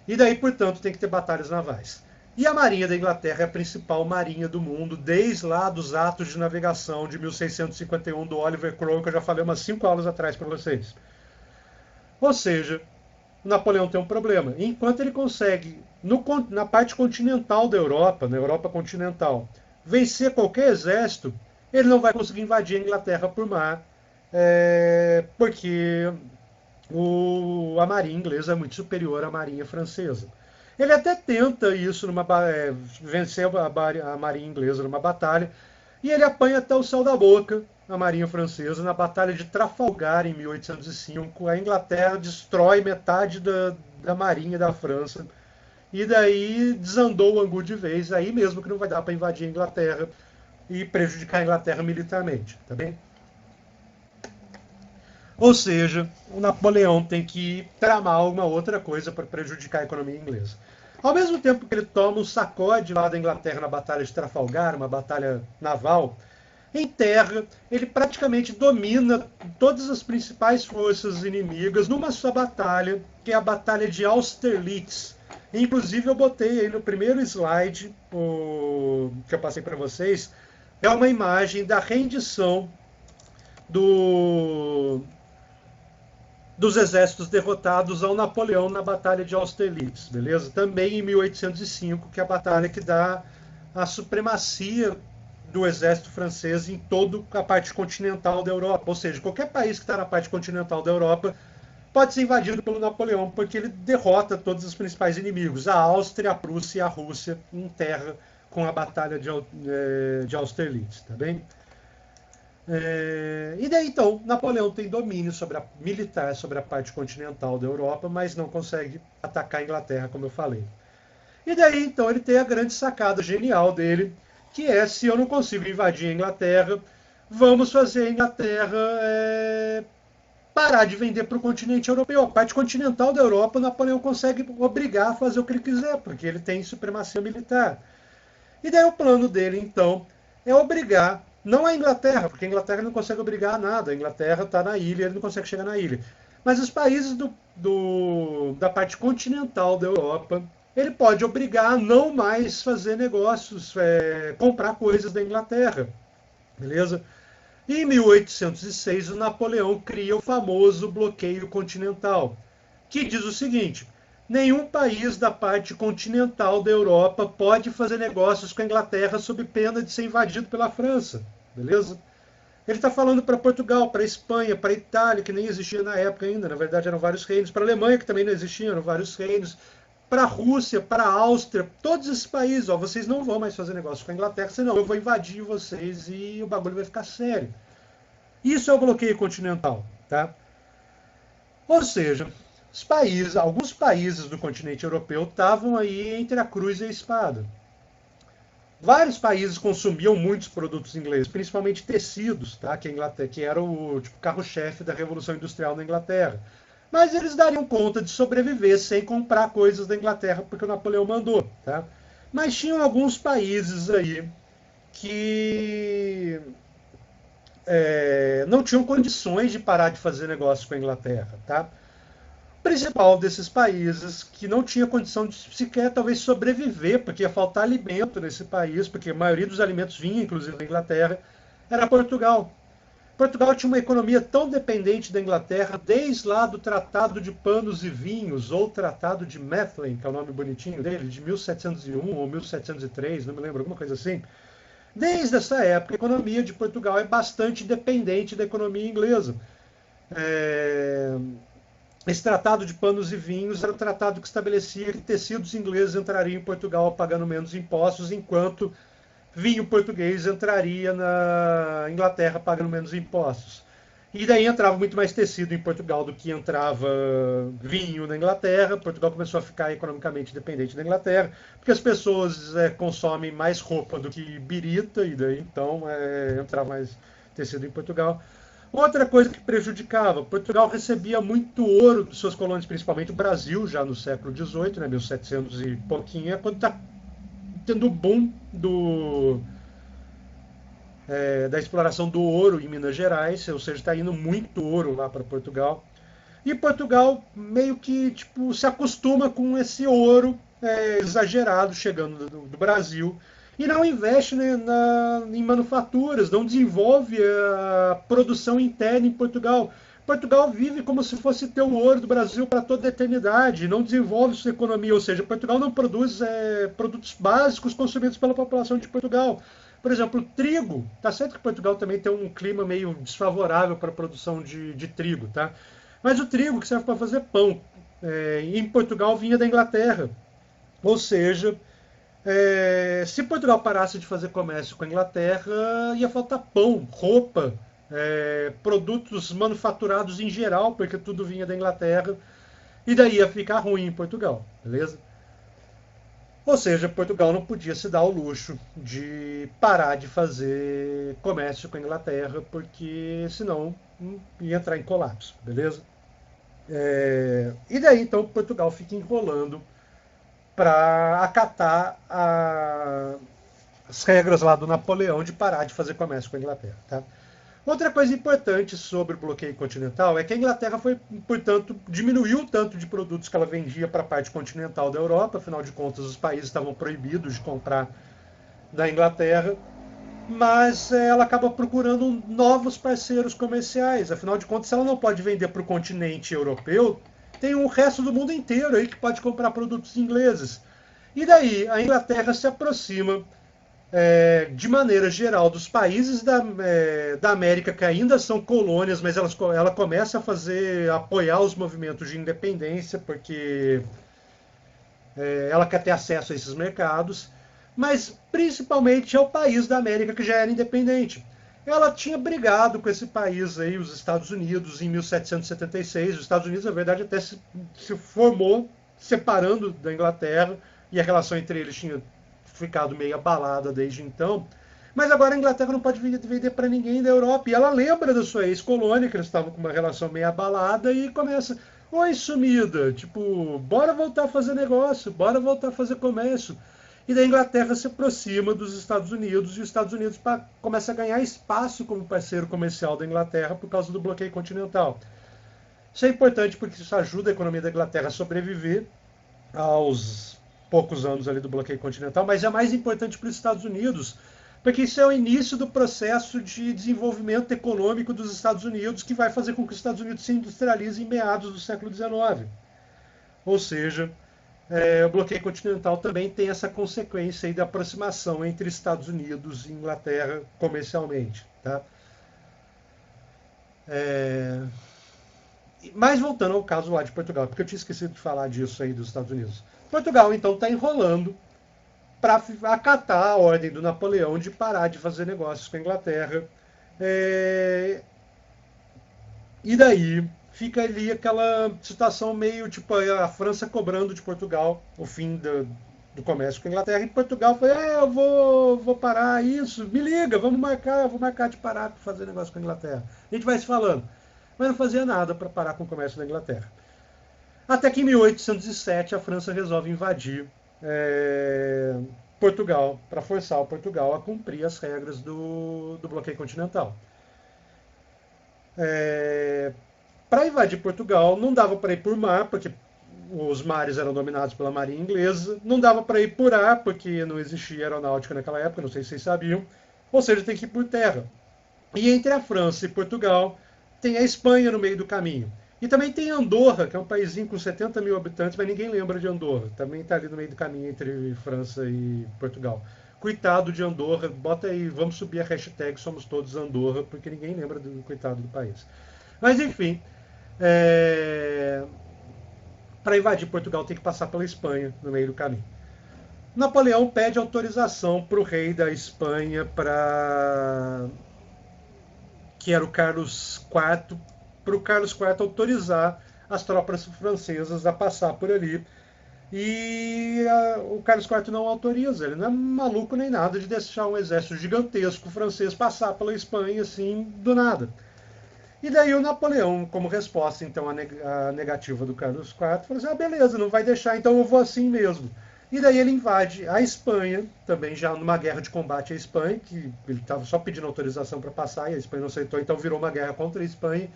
E daí, portanto, tem que ter batalhas navais. E a Marinha da Inglaterra é a principal marinha do mundo, desde lá dos atos de navegação de 1651 do Oliver Cromwell, que eu já falei umas 5 aulas atrás para vocês. Ou seja, o Napoleão tem um problema. Enquanto ele consegue, na parte continental da Europa, na Europa continental, vencer qualquer exército, ele não vai conseguir invadir a Inglaterra por mar, porque a marinha inglesa é muito superior à marinha francesa. Ele até tenta isso, vencer a marinha inglesa numa batalha, e ele apanha até o céu da boca a marinha francesa na Batalha de Trafalgar, em 1805. A Inglaterra destrói metade da marinha da França, e daí desandou o angu de vez, aí mesmo que não vai dar para invadir a Inglaterra e prejudicar a Inglaterra militarmente, tá bem? Ou seja, o Napoleão tem que tramar alguma outra coisa para prejudicar a economia inglesa. Ao mesmo tempo que ele toma um sacode lá da Inglaterra na Batalha de Trafalgar, uma batalha naval, em terra, ele praticamente domina todas as principais forças inimigas numa só batalha, que é a Batalha de Austerlitz. Inclusive, eu botei aí no primeiro slide que eu passei para vocês, é uma imagem da rendição dos exércitos derrotados ao Napoleão na Batalha de Austerlitz, beleza? Também em 1805, que é a batalha que dá a supremacia do exército francês em toda a parte continental da Europa. Ou seja, qualquer país que está na parte continental da Europa pode ser invadido pelo Napoleão, porque ele derrota todos os principais inimigos, a Áustria, a Prússia e a Rússia, em terra, com a Batalha de Austerlitz, tá bem? E daí, então, Napoleão tem domínio militar sobre a parte continental da Europa, mas não consegue atacar a Inglaterra, como eu falei. E daí, então, ele tem a grande sacada genial dele, que é, se eu não consigo invadir a Inglaterra, vamos fazer a Inglaterra parar de vender para o continente europeu. A parte continental da Europa, Napoleão consegue obrigar a fazer o que ele quiser, porque ele tem supremacia militar. E daí o plano dele, então, é obrigar, não a Inglaterra, porque a Inglaterra não consegue obrigar a nada, a Inglaterra está na ilha, ele não consegue chegar na ilha. Mas os países da parte continental da Europa, ele pode obrigar a não mais fazer negócios, comprar coisas da Inglaterra, beleza? E em 1806, o Napoleão cria o famoso bloqueio continental, que diz o seguinte: nenhum país da parte continental da Europa pode fazer negócios com a Inglaterra sob pena de ser invadido pela França, beleza? Ele está falando para Portugal, para Espanha, para Itália, que nem existia na época ainda, na verdade eram vários reinos, para a Alemanha, que também não existia, eram vários reinos, para a Rússia, para a Áustria, todos esses países, ó, vocês não vão mais fazer negócio com a Inglaterra, senão eu vou invadir vocês e o bagulho vai ficar sério. Isso é o bloqueio continental, tá? Ou seja, alguns países do continente europeu estavam aí entre a cruz e a espada. Vários países consumiam muitos produtos ingleses, principalmente tecidos, tá? Que era o carro-chefe da Revolução Industrial na Inglaterra. Mas eles dariam conta de sobreviver sem comprar coisas da Inglaterra, porque o Napoleão mandou, tá? Mas tinham alguns países aí que não tinham condições de parar de fazer negócio com a Inglaterra, tá? O principal desses países que não tinha condição de sequer talvez sobreviver, porque ia faltar alimento nesse país, porque a maioria dos alimentos vinha, inclusive, da Inglaterra, era Portugal. Portugal tinha uma economia tão dependente da Inglaterra, desde lá do Tratado de Panos e Vinhos, ou Tratado de Methuen, que é o nome bonitinho dele, de 1701 ou 1703, não me lembro, alguma coisa assim. Desde essa época, a economia de Portugal é bastante dependente da economia inglesa. Esse Tratado de Panos e Vinhos era o tratado que estabelecia que tecidos ingleses entrariam em Portugal pagando menos impostos, enquanto vinho português entraria na Inglaterra pagando menos impostos. E daí entrava muito mais tecido em Portugal do que entrava vinho na Inglaterra. Portugal começou a ficar economicamente dependente da Inglaterra, porque as pessoas consomem mais roupa do que birita, e daí então entrava mais tecido em Portugal. Outra coisa que prejudicava, Portugal recebia muito ouro dos seus colônias, principalmente o Brasil, já no século XVIII, né, 1700 e pouquinho, é quando está tendo o boom da exploração do ouro em Minas Gerais, ou seja, está indo muito ouro lá para Portugal. E Portugal meio que se acostuma com esse ouro exagerado chegando do Brasil e não investe, né, em manufaturas, não desenvolve a produção interna em Portugal. Portugal vive como se fosse ter o ouro do Brasil para toda a eternidade, não desenvolve sua economia, ou seja, Portugal não produz produtos básicos consumidos pela população de Portugal. Por exemplo, trigo. Tá certo que Portugal também tem um clima meio desfavorável para a produção de trigo, tá? Mas o trigo que serve para fazer pão, em Portugal vinha da Inglaterra. Ou seja, se Portugal parasse de fazer comércio com a Inglaterra, ia faltar pão, roupa, produtos manufaturados em geral, porque tudo vinha da Inglaterra, e daí ia ficar ruim em Portugal, beleza? Ou seja, Portugal não podia se dar o luxo de parar de fazer comércio com a Inglaterra, porque senão ia entrar em colapso, beleza? E daí então Portugal fica enrolando para acatar as regras lá do Napoleão de parar de fazer comércio com a Inglaterra. Tá? Outra coisa importante sobre o bloqueio continental é que a Inglaterra foi, portanto, diminuiu o tanto de produtos que ela vendia para a parte continental da Europa, afinal de contas os países estavam proibidos de comprar da Inglaterra, mas ela acaba procurando novos parceiros comerciais, afinal de contas se ela não pode vender para o continente europeu, tem o resto do mundo inteiro aí que pode comprar produtos ingleses. E daí a Inglaterra se aproxima de maneira geral, dos países da América que ainda são colônias, mas ela começa a apoiar os movimentos de independência, porque ela quer ter acesso a esses mercados, mas principalmente ao país da América que já era independente. Ela tinha brigado com esse país aí, os Estados Unidos, em 1776. Os Estados Unidos, na verdade, até se formou separando da Inglaterra, e a relação entre eles tinha ficado meio abalada desde então. Mas agora a Inglaterra não pode vender para ninguém da Europa. E ela lembra da sua ex-colônia, que eles estavam com uma relação meio abalada, e começa: oi, sumida, tipo, bora voltar a fazer negócio, bora voltar a fazer comércio. E da Inglaterra se aproxima dos Estados Unidos, e os Estados Unidos começa a ganhar espaço como parceiro comercial da Inglaterra por causa do bloqueio continental. Isso é importante porque isso ajuda a economia da Inglaterra a sobreviver aos poucos anos ali do bloqueio continental, mas é mais importante para os Estados Unidos, porque isso é o início do processo de desenvolvimento econômico dos Estados Unidos, que vai fazer com que os Estados Unidos se industrializem em meados do século XIX. Ou seja, o bloqueio continental também tem essa consequência aí da aproximação entre Estados Unidos e Inglaterra comercialmente. Tá? Mas voltando ao caso lá de Portugal, porque eu tinha esquecido de falar disso aí dos Estados Unidos. Portugal, então, está enrolando para acatar a ordem do Napoleão de parar de fazer negócios com a Inglaterra. E daí fica ali aquela situação meio tipo a França cobrando de Portugal o fim do comércio com a Inglaterra. E Portugal foi: eu vou parar isso, me liga, vou marcar de parar de fazer negócio com a Inglaterra. A gente vai se falando. Mas não fazia nada para parar com o comércio da Inglaterra. Até que em 1807 a França resolve invadir Portugal, para forçar o Portugal a cumprir as regras do bloqueio continental. Para invadir Portugal não dava para ir por mar, porque os mares eram dominados pela marinha inglesa, não dava para ir por ar, porque não existia aeronáutica naquela época, não sei se vocês sabiam, ou seja, tem que ir por terra. E entre a França e Portugal tem a Espanha no meio do caminho. E também tem Andorra, que é um paísinho com 70 mil habitantes, mas ninguém lembra de Andorra. Também está ali no meio do caminho entre França e Portugal. Coitado de Andorra, bota aí, vamos subir a hashtag Somos Todos Andorra, porque ninguém lembra do coitado do país. Mas enfim, para invadir Portugal tem que passar pela Espanha no meio do caminho. Napoleão pede autorização para o rei da Espanha, que era o Carlos IV, para o Carlos IV autorizar as tropas francesas a passar por ali. E o Carlos IV não autoriza, ele não é maluco nem nada de deixar um exército gigantesco francês passar pela Espanha assim, do nada. E daí o Napoleão, como resposta então à negativa do Carlos IV, falou assim: beleza, não vai deixar, então eu vou assim mesmo. E daí ele invade a Espanha, também já numa guerra de combate à Espanha, que ele estava só pedindo autorização para passar e a Espanha não aceitou, então virou uma guerra contra a Espanha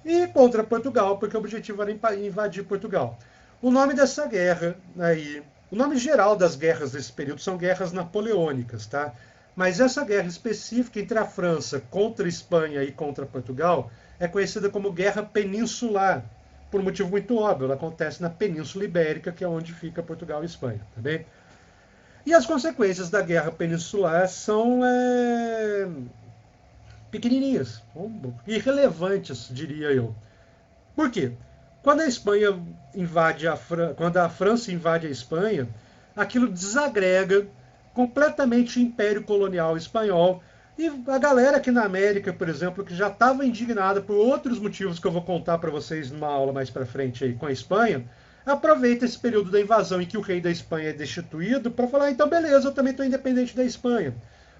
e contra Portugal, porque o objetivo era invadir Portugal. O nome dessa guerra aí, o nome geral das guerras desse período são guerras napoleônicas, tá? Mas essa guerra específica entre a França contra a Espanha e contra Portugal é conhecida como Guerra Peninsular, por um motivo muito óbvio. Ela acontece na Península Ibérica, que é onde fica Portugal e Espanha. Tá bem? E as consequências da Guerra Peninsular são pequenininhas, irrelevantes, diria eu. Por quê? Quando a Espanha invade quando a França invade a Espanha, aquilo desagrega completamente o Império Colonial Espanhol. E a galera aqui na América, por exemplo, que já estava indignada por outros motivos que eu vou contar para vocês numa aula mais para frente aí com a Espanha, aproveita esse período da invasão em que o rei da Espanha é destituído para falar, então beleza, eu também estou independente da Espanha.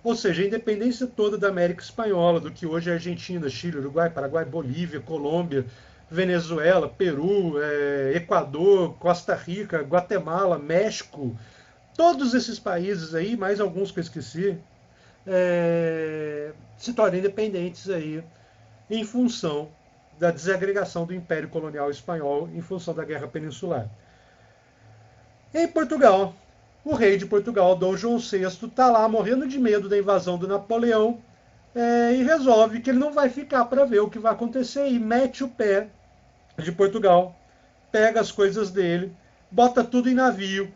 Ou seja, a independência toda da América Espanhola, do que hoje é Argentina, Chile, Uruguai, Paraguai, Bolívia, Colômbia, Venezuela, Peru, Equador, Costa Rica, Guatemala, México, todos esses países aí, mais alguns que eu esqueci, se tornam independentes aí em função da desagregação do Império Colonial Espanhol, em função da Guerra Peninsular. Em Portugal, o rei de Portugal, Dom João VI, está lá morrendo de medo da invasão do Napoleão e resolve que ele não vai ficar para ver o que vai acontecer e mete o pé de Portugal, pega as coisas dele, bota tudo em navio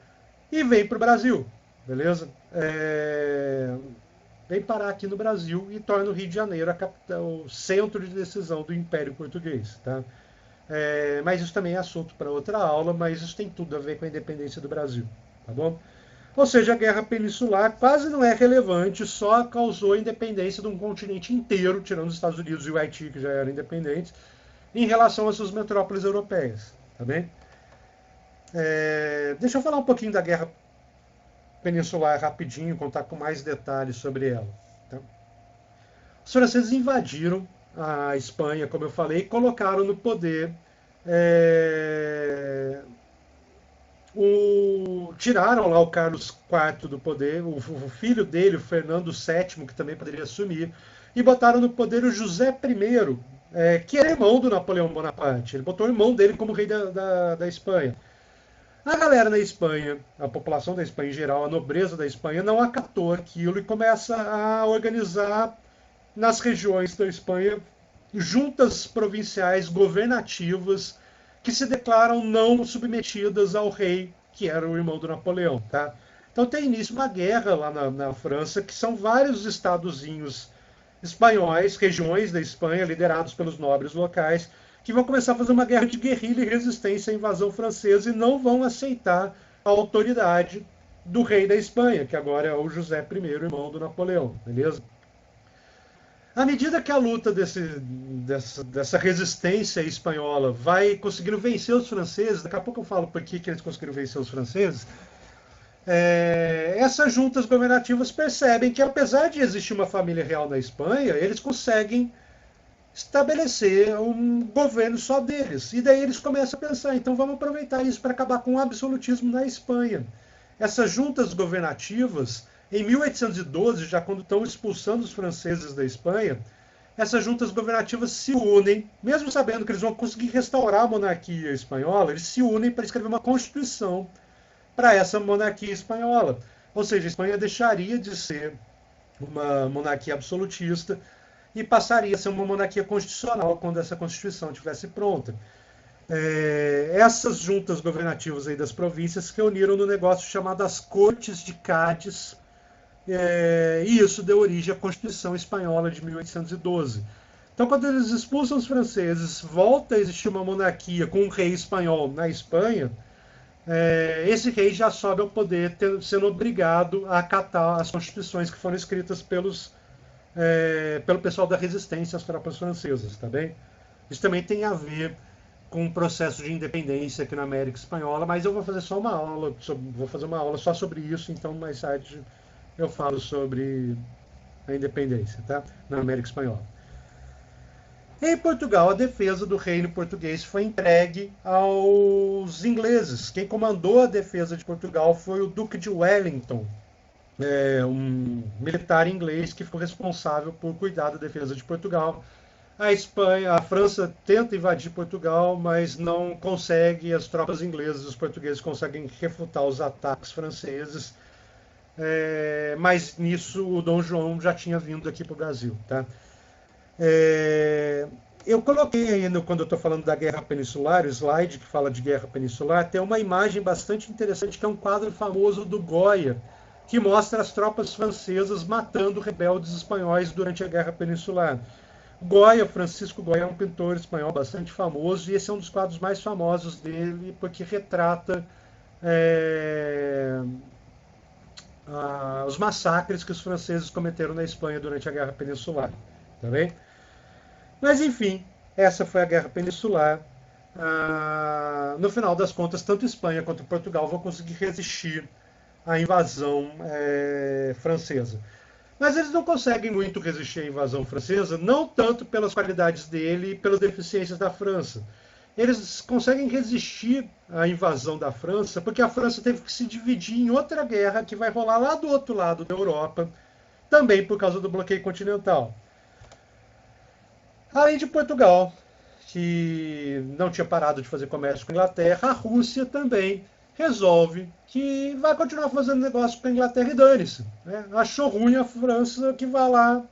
e vem para o Brasil, beleza? Vem parar aqui no Brasil e torna o Rio de Janeiro a capital, o centro de decisão do Império Português. Tá? Mas isso também é assunto para outra aula, mas isso tem tudo a ver com a independência do Brasil. Tá bom? Ou seja, a Guerra Peninsular quase não é relevante, só causou a independência de um continente inteiro, tirando os Estados Unidos e o Haiti, que já eram independentes, em relação às suas metrópoles europeias. Tá bem? Deixa eu falar um pouquinho da Guerra Peninsular rapidinho, contar com mais detalhes sobre ela. Tá? Os franceses invadiram a Espanha, como eu falei, e colocaram no poder tiraram lá o Carlos IV do poder, o filho dele, o Fernando VII, que também poderia assumir, e botaram no poder o José I, que era irmão do Napoleão Bonaparte. Ele botou o irmão dele como rei da Espanha. A galera na Espanha, a população da Espanha em geral, a nobreza da Espanha, não acatou aquilo e começa a organizar nas regiões da Espanha juntas provinciais governativas que se declaram não submetidas ao rei, que era o irmão do Napoleão. Tá? Então tem início uma guerra lá na França, que são vários estadozinhos espanhóis, regiões da Espanha, liderados pelos nobres locais, que vão começar a fazer uma guerra de guerrilha e resistência à invasão francesa e não vão aceitar a autoridade do rei da Espanha, que agora é o José I, irmão do Napoleão, beleza? À medida que a luta dessa resistência espanhola vai conseguindo vencer os franceses, daqui a pouco eu falo por que eles conseguiram vencer os franceses, essas juntas governativas percebem que, apesar de existir uma família real na Espanha, eles conseguem estabelecer um governo só deles. E daí eles começam a pensar, então vamos aproveitar isso para acabar com o absolutismo na Espanha. Essas juntas governativas, em 1812, já quando estão expulsando os franceses da Espanha, essas juntas governativas se unem, mesmo sabendo que eles vão conseguir restaurar a monarquia espanhola, eles se unem para escrever uma constituição para essa monarquia espanhola. Ou seja, a Espanha deixaria de ser uma monarquia absolutista e passaria a ser uma monarquia constitucional quando essa Constituição estivesse pronta. Essas juntas governativas aí das províncias se reuniram no negócio chamado as Cortes de Cádiz, e isso deu origem à Constituição Espanhola de 1812. Então, quando eles expulsam os franceses, volta a existir uma monarquia com um rei espanhol na Espanha, esse rei já sobe ao poder, sendo obrigado a acatar as constituições que foram escritas pelo pessoal da resistência às tropas francesas, tá bem? Isso também tem a ver com o processo de independência aqui na América Espanhola, mas eu vou fazer só uma aula, só sobre isso, então mais tarde eu falo sobre a independência, tá? Na América Espanhola. Em Portugal, a defesa do reino português foi entregue aos ingleses. Quem comandou a defesa de Portugal foi o Duque de Wellington, um militar inglês que foi responsável por cuidar da defesa de Portugal. A França tenta invadir Portugal, mas não consegue. As tropas inglesas e os portugueses conseguem refutar os ataques franceses. Mas nisso o Dom João já tinha vindo aqui para o Brasil. Tá? Eu coloquei ainda, quando eu estou falando da Guerra Peninsular, o slide que fala de Guerra Peninsular, tem uma imagem bastante interessante, que é um quadro famoso do Goya, que mostra as tropas francesas matando rebeldes espanhóis durante a Guerra Peninsular. Goya, Francisco Goya, é um pintor espanhol bastante famoso, e esse é um dos quadros mais famosos dele, porque retrata é, os massacres que os franceses cometeram na Espanha durante a Guerra Peninsular. Tá bem? Mas, enfim, essa foi a Guerra Peninsular. No final das contas, tanto Espanha quanto Portugal vão conseguir resistir à invasão francesa. Mas eles não conseguem muito resistir à invasão francesa, não tanto pelas qualidades dele e pelas deficiências da França. Eles conseguem resistir à invasão da França porque a França teve que se dividir em outra guerra que vai rolar lá do outro lado da Europa, também por causa do bloqueio continental. Além de Portugal, que não tinha parado de fazer comércio com a Inglaterra, a Rússia também resolve que vai continuar fazendo negócio com a Inglaterra e dane-se. Né? Achou ruim a França, que vá lá,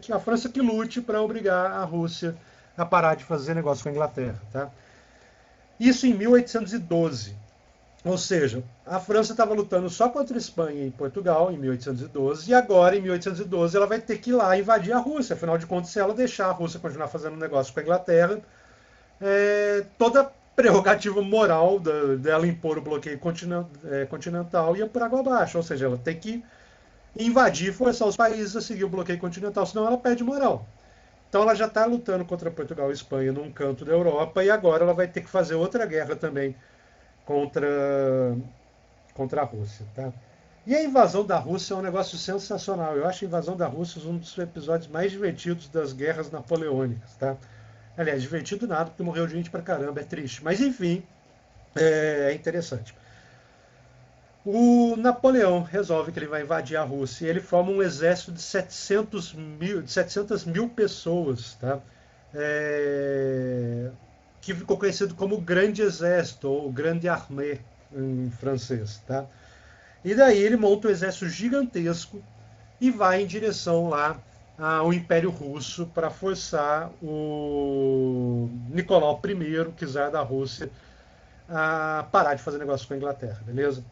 que a França que lute para obrigar a Rússia a parar de fazer negócio com a Inglaterra. Tá? Isso em 1812. Ou seja, a França estava lutando só contra a Espanha e Portugal em 1812, e agora, em 1812, ela vai ter que ir lá invadir a Rússia. Afinal de contas, se ela deixar a Rússia continuar fazendo negócio com a Inglaterra, toda a prerrogativa moral dela impor o bloqueio continental ia por água abaixo. Ou seja, ela tem que invadir e forçar os países a seguir o bloqueio continental, senão ela perde moral. Então ela já está lutando contra Portugal e Espanha num canto da Europa, e agora ela vai ter que fazer outra guerra também contra a Rússia. Tá? E a invasão da Rússia é um negócio sensacional. Eu acho a invasão da Rússia um dos episódios mais divertidos das guerras napoleônicas. Tá? Aliás, divertido nada, porque morreu gente pra caramba, é triste. Mas enfim, é interessante. O Napoleão resolve que ele vai invadir a Rússia e ele forma um exército de 700 mil pessoas, tá? Que ficou conhecido como o Grande Exército, ou Grande Armée em francês. Tá? E daí ele monta um exército gigantesco e vai em direção lá ao Império Russo para forçar o Nicolau I, czar da Rússia, a parar de fazer negócio com a Inglaterra, beleza?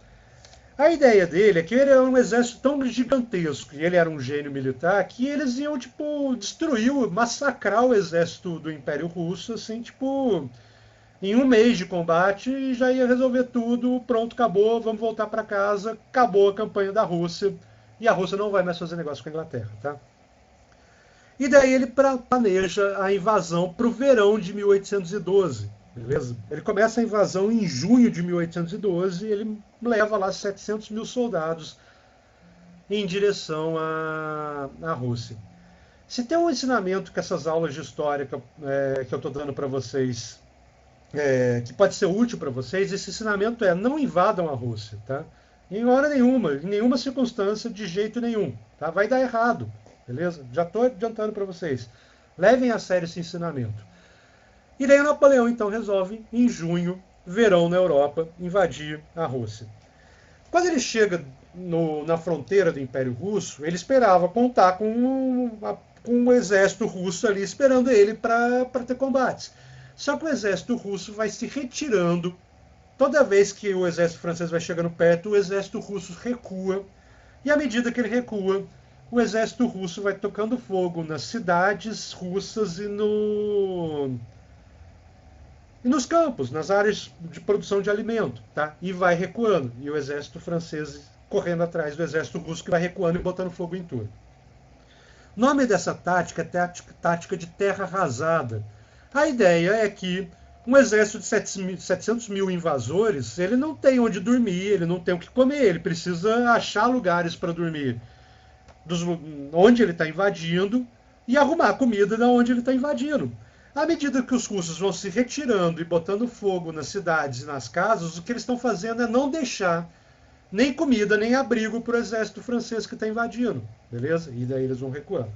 A ideia dele é que ele era um exército tão gigantesco e ele era um gênio militar que eles iam, tipo, destruir, massacrar o exército do Império Russo, assim, tipo, em um mês de combate e já ia resolver tudo, pronto, acabou, vamos voltar para casa, acabou a campanha da Rússia e a Rússia não vai mais fazer negócio com a Inglaterra, tá? E daí ele planeja a invasão para o verão de 1812. Beleza? Ele começa a invasão em junho de 1812 e ele leva lá 700 mil soldados em direção à Rússia. Se tem um ensinamento que essas aulas de história que eu estou dando para vocês, que pode ser útil para vocês, esse ensinamento é: não invadam a Rússia. Tá? Em hora nenhuma, em nenhuma circunstância, de jeito nenhum. Tá? Vai dar errado. Beleza? Já estou adiantando para vocês. Levem a sério esse ensinamento. E daí o Napoleão, então, resolve, em junho, verão na Europa, invadir a Rússia. Quando ele chega na fronteira do Império Russo, ele esperava contar com um exército russo ali esperando ele para ter combates. Só que o exército russo vai se retirando. Toda vez que o exército francês vai chegando perto, o exército russo recua. E à medida que ele recua, o exército russo vai tocando fogo nas cidades russas e nos campos, nas áreas de produção de alimento, tá? E vai recuando. E o exército francês correndo atrás do exército russo, que vai recuando e botando fogo em tudo. O nome dessa tática é tática de terra arrasada. A ideia é que um exército de 700 mil invasores, ele não tem onde dormir, ele não tem o que comer, ele precisa achar lugares para dormir onde ele está invadindo e arrumar comida de onde ele está invadindo. À medida que os russos vão se retirando e botando fogo nas cidades e nas casas, o que eles estão fazendo é não deixar nem comida, nem abrigo para o exército francês que está invadindo. Beleza? E daí eles vão recuando.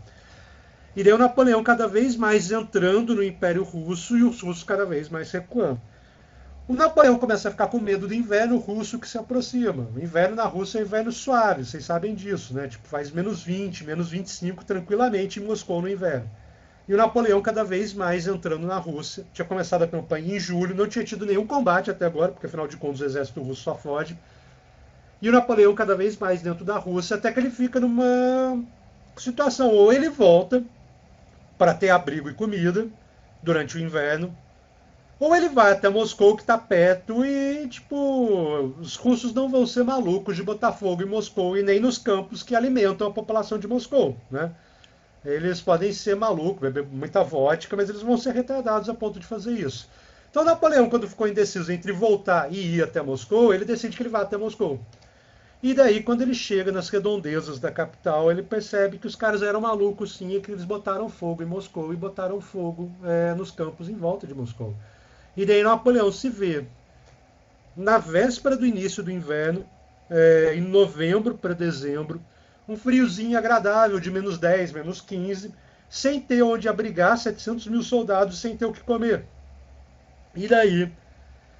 E daí o Napoleão cada vez mais entrando no Império Russo e os russos cada vez mais recuando. O Napoleão começa a ficar com medo do inverno russo que se aproxima. O inverno na Rússia é um inverno suave, vocês sabem disso, né? Tipo, faz menos 20, menos 25 tranquilamente em Moscou no inverno. E o Napoleão cada vez mais entrando na Rússia. Tinha começado a campanha em julho, não tinha tido nenhum combate até agora, porque afinal de contas o exército russo só foge. E o Napoleão cada vez mais dentro da Rússia, até que ele fica numa situação, ou ele volta para ter abrigo e comida durante o inverno, ou ele vai até Moscou, que está perto, e, tipo, os russos não vão ser malucos de botar fogo em Moscou e nem nos campos que alimentam a população de Moscou, né? Eles podem ser malucos, beber muita vodka, mas eles vão ser retardados a ponto de fazer isso. Então, Napoleão, quando ficou indeciso entre voltar e ir até Moscou, ele decide que ele vai até Moscou. E daí, quando ele chega nas redondezas da capital, ele percebe que os caras eram malucos, sim, e que eles botaram fogo em Moscou e botaram fogo nos campos em volta de Moscou. E daí Napoleão se vê na véspera do início do inverno, em novembro para dezembro, um friozinho agradável de menos 10, menos 15, sem ter onde abrigar 700 mil soldados, sem ter o que comer. E daí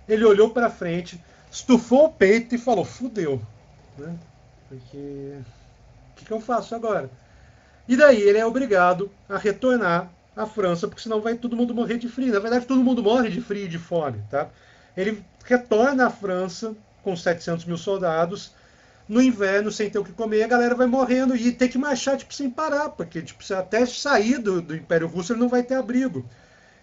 ele olhou para frente, estufou o peito e falou, fudeu, né? Porque o que eu faço agora? E daí ele é obrigado a retornar à França, porque senão vai todo mundo morrer de frio. Na verdade, todo mundo morre de frio e de fome. Tá? Ele retorna à França com 700 mil soldados, no inverno, sem ter o que comer, a galera vai morrendo e tem que marchar tipo, sem parar, porque tipo, até sair do Império Russo ele não vai ter abrigo.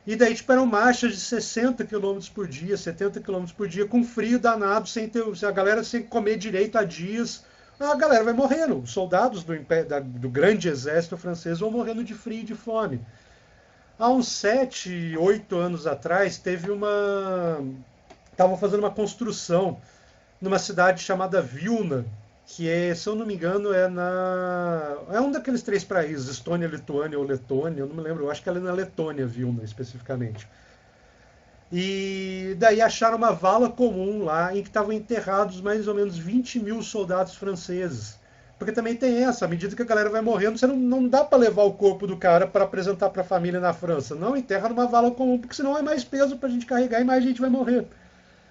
E daí tipo, eram marchas de 60 km por dia, 70 km por dia, com frio danado, sem ter, a galera sem comer direito há dias. A galera vai morrendo. Os soldados do grande exército francês vão morrendo de frio e de fome. Há uns 7, 8 anos atrás, estavam fazendo uma construção numa cidade chamada Vilna, que se eu não me engano, é um daqueles 3 países, Estônia, Lituânia ou Letônia, eu não me lembro, eu acho que ela é na Letônia, Vilna, especificamente. E daí acharam uma vala comum lá em que estavam enterrados mais ou menos 20 mil soldados franceses. Porque também tem essa, à medida que a galera vai morrendo, você não dá para levar o corpo do cara para apresentar para a família na França. Não, enterra numa vala comum, porque senão é mais peso para a gente carregar e mais gente vai morrer.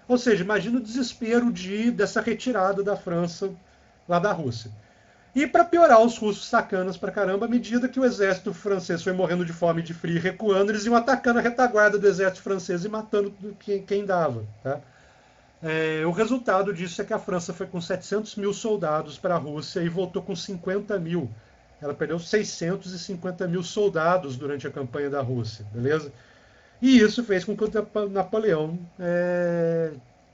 Ou seja, imagina o desespero dessa retirada da França lá da Rússia. E para piorar, os russos sacanas pra caramba, à medida que o exército francês foi morrendo de fome e de frio e recuando, eles iam atacando a retaguarda do exército francês e matando quem dava. Tá? O resultado disso é que a França foi com 700 mil soldados para a Rússia e voltou com 50 mil. Ela perdeu 650 mil soldados durante a campanha da Rússia, beleza? E isso fez com que o Napoleão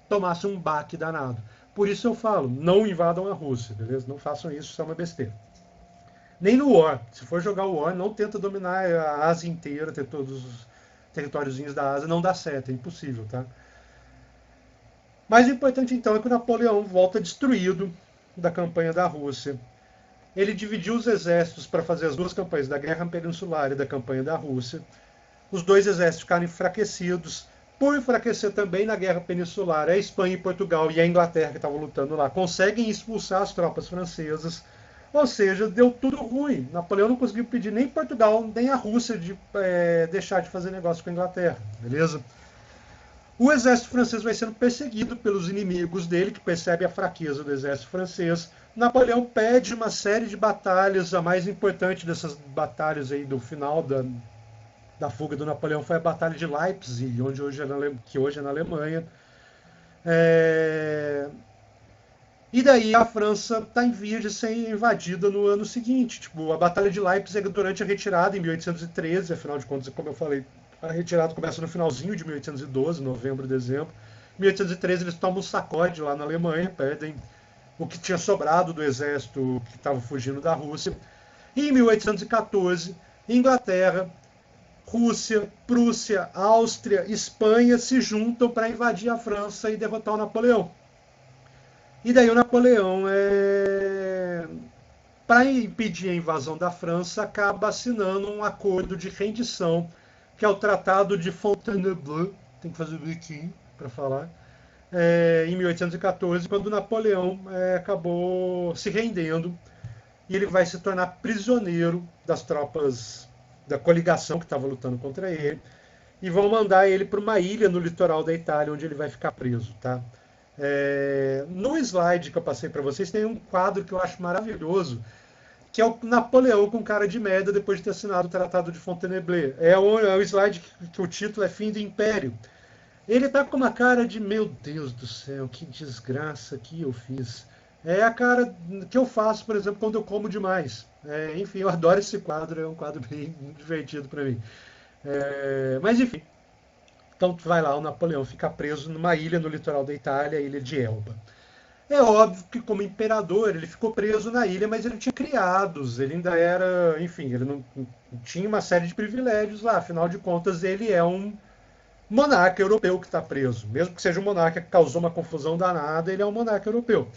tomasse um baque danado. Por isso eu falo, não invadam a Rússia, beleza? Não façam isso, isso é uma besteira. Nem no War. Se for jogar o War, não tenta dominar a Ásia inteira, ter todos os territóriozinhos da Ásia, não dá certo, é impossível, tá? Mas o importante então é que o Napoleão volta destruído da campanha da Rússia. Ele dividiu os exércitos para fazer as 2 campanhas, da Guerra Peninsular e da campanha da Rússia. Os 2 exércitos ficaram enfraquecidos. Por enfraquecer também na Guerra Peninsular, a Espanha e Portugal e a Inglaterra, que estavam lutando lá, conseguem expulsar as tropas francesas. Ou seja, deu tudo ruim. Napoleão não conseguiu pedir nem Portugal, nem a Rússia de deixar de fazer negócio com a Inglaterra. Beleza? O exército francês vai sendo perseguido pelos inimigos dele, que percebem a fraqueza do exército francês. Napoleão perde uma série de batalhas. A mais importante dessas batalhas aí do final da fuga do Napoleão foi a Batalha de Leipzig, que hoje é na Alemanha. E daí a França está em via de ser invadida no ano seguinte. Tipo, a Batalha de Leipzig é durante a retirada, em 1813, afinal de contas, como eu falei, a retirada começa no finalzinho de 1812, novembro, dezembro. Em 1813 eles tomam um sacode lá na Alemanha, perdem o que tinha sobrado do exército que estava fugindo da Rússia. E em 1814, Inglaterra, Rússia, Prússia, Áustria, Espanha se juntam para invadir a França e derrotar o Napoleão. E daí o Napoleão, para impedir a invasão da França, acaba assinando um acordo de rendição, que é o Tratado de Fontainebleau, tem que fazer o biquinho para falar, em 1814, quando Napoleão acabou se rendendo e ele vai se tornar prisioneiro das tropas da coligação que estava lutando contra ele, e vão mandar ele para uma ilha no litoral da Itália, onde ele vai ficar preso. Tá? No slide que eu passei para vocês, tem um quadro que eu acho maravilhoso, que é o Napoleão com cara de merda depois de ter assinado o Tratado de Fontainebleau. É o slide que o título é Fim do Império. Ele tá com uma cara de, meu Deus do céu, que desgraça que eu fiz. É a cara que eu faço, por exemplo, quando eu como demais. Enfim, eu adoro esse quadro, é um quadro bem divertido para mim. Mas enfim, então vai lá, o Napoleão fica preso numa ilha no litoral da Itália, a ilha de Elba. É óbvio que como imperador ele ficou preso na ilha, mas ele tinha criados, ele ainda era, enfim, ele não tinha uma série de privilégios lá, afinal de contas ele é um monarca europeu que está preso. Mesmo que seja um monarca que causou uma confusão danada, ele é um monarca europeu.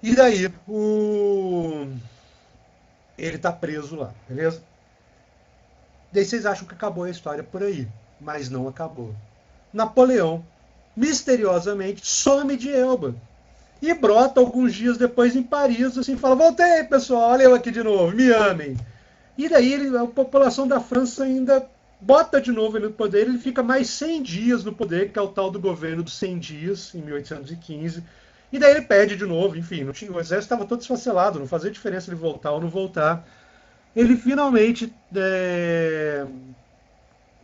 E daí, ele está preso lá, beleza? Daí vocês acham que acabou a história por aí, mas não acabou. Napoleão, misteriosamente, some de Elba e brota alguns dias depois em Paris, assim, fala: voltei, pessoal, olha eu aqui de novo, me amem. E daí a população da França ainda bota de novo ele no poder, ele fica mais 100 dias no poder, que é o tal do governo dos 100 dias, em 1815. E daí ele perde de novo, enfim, não tinha, o exército estava todo esfacelado, não fazia diferença ele voltar ou não voltar. Ele finalmente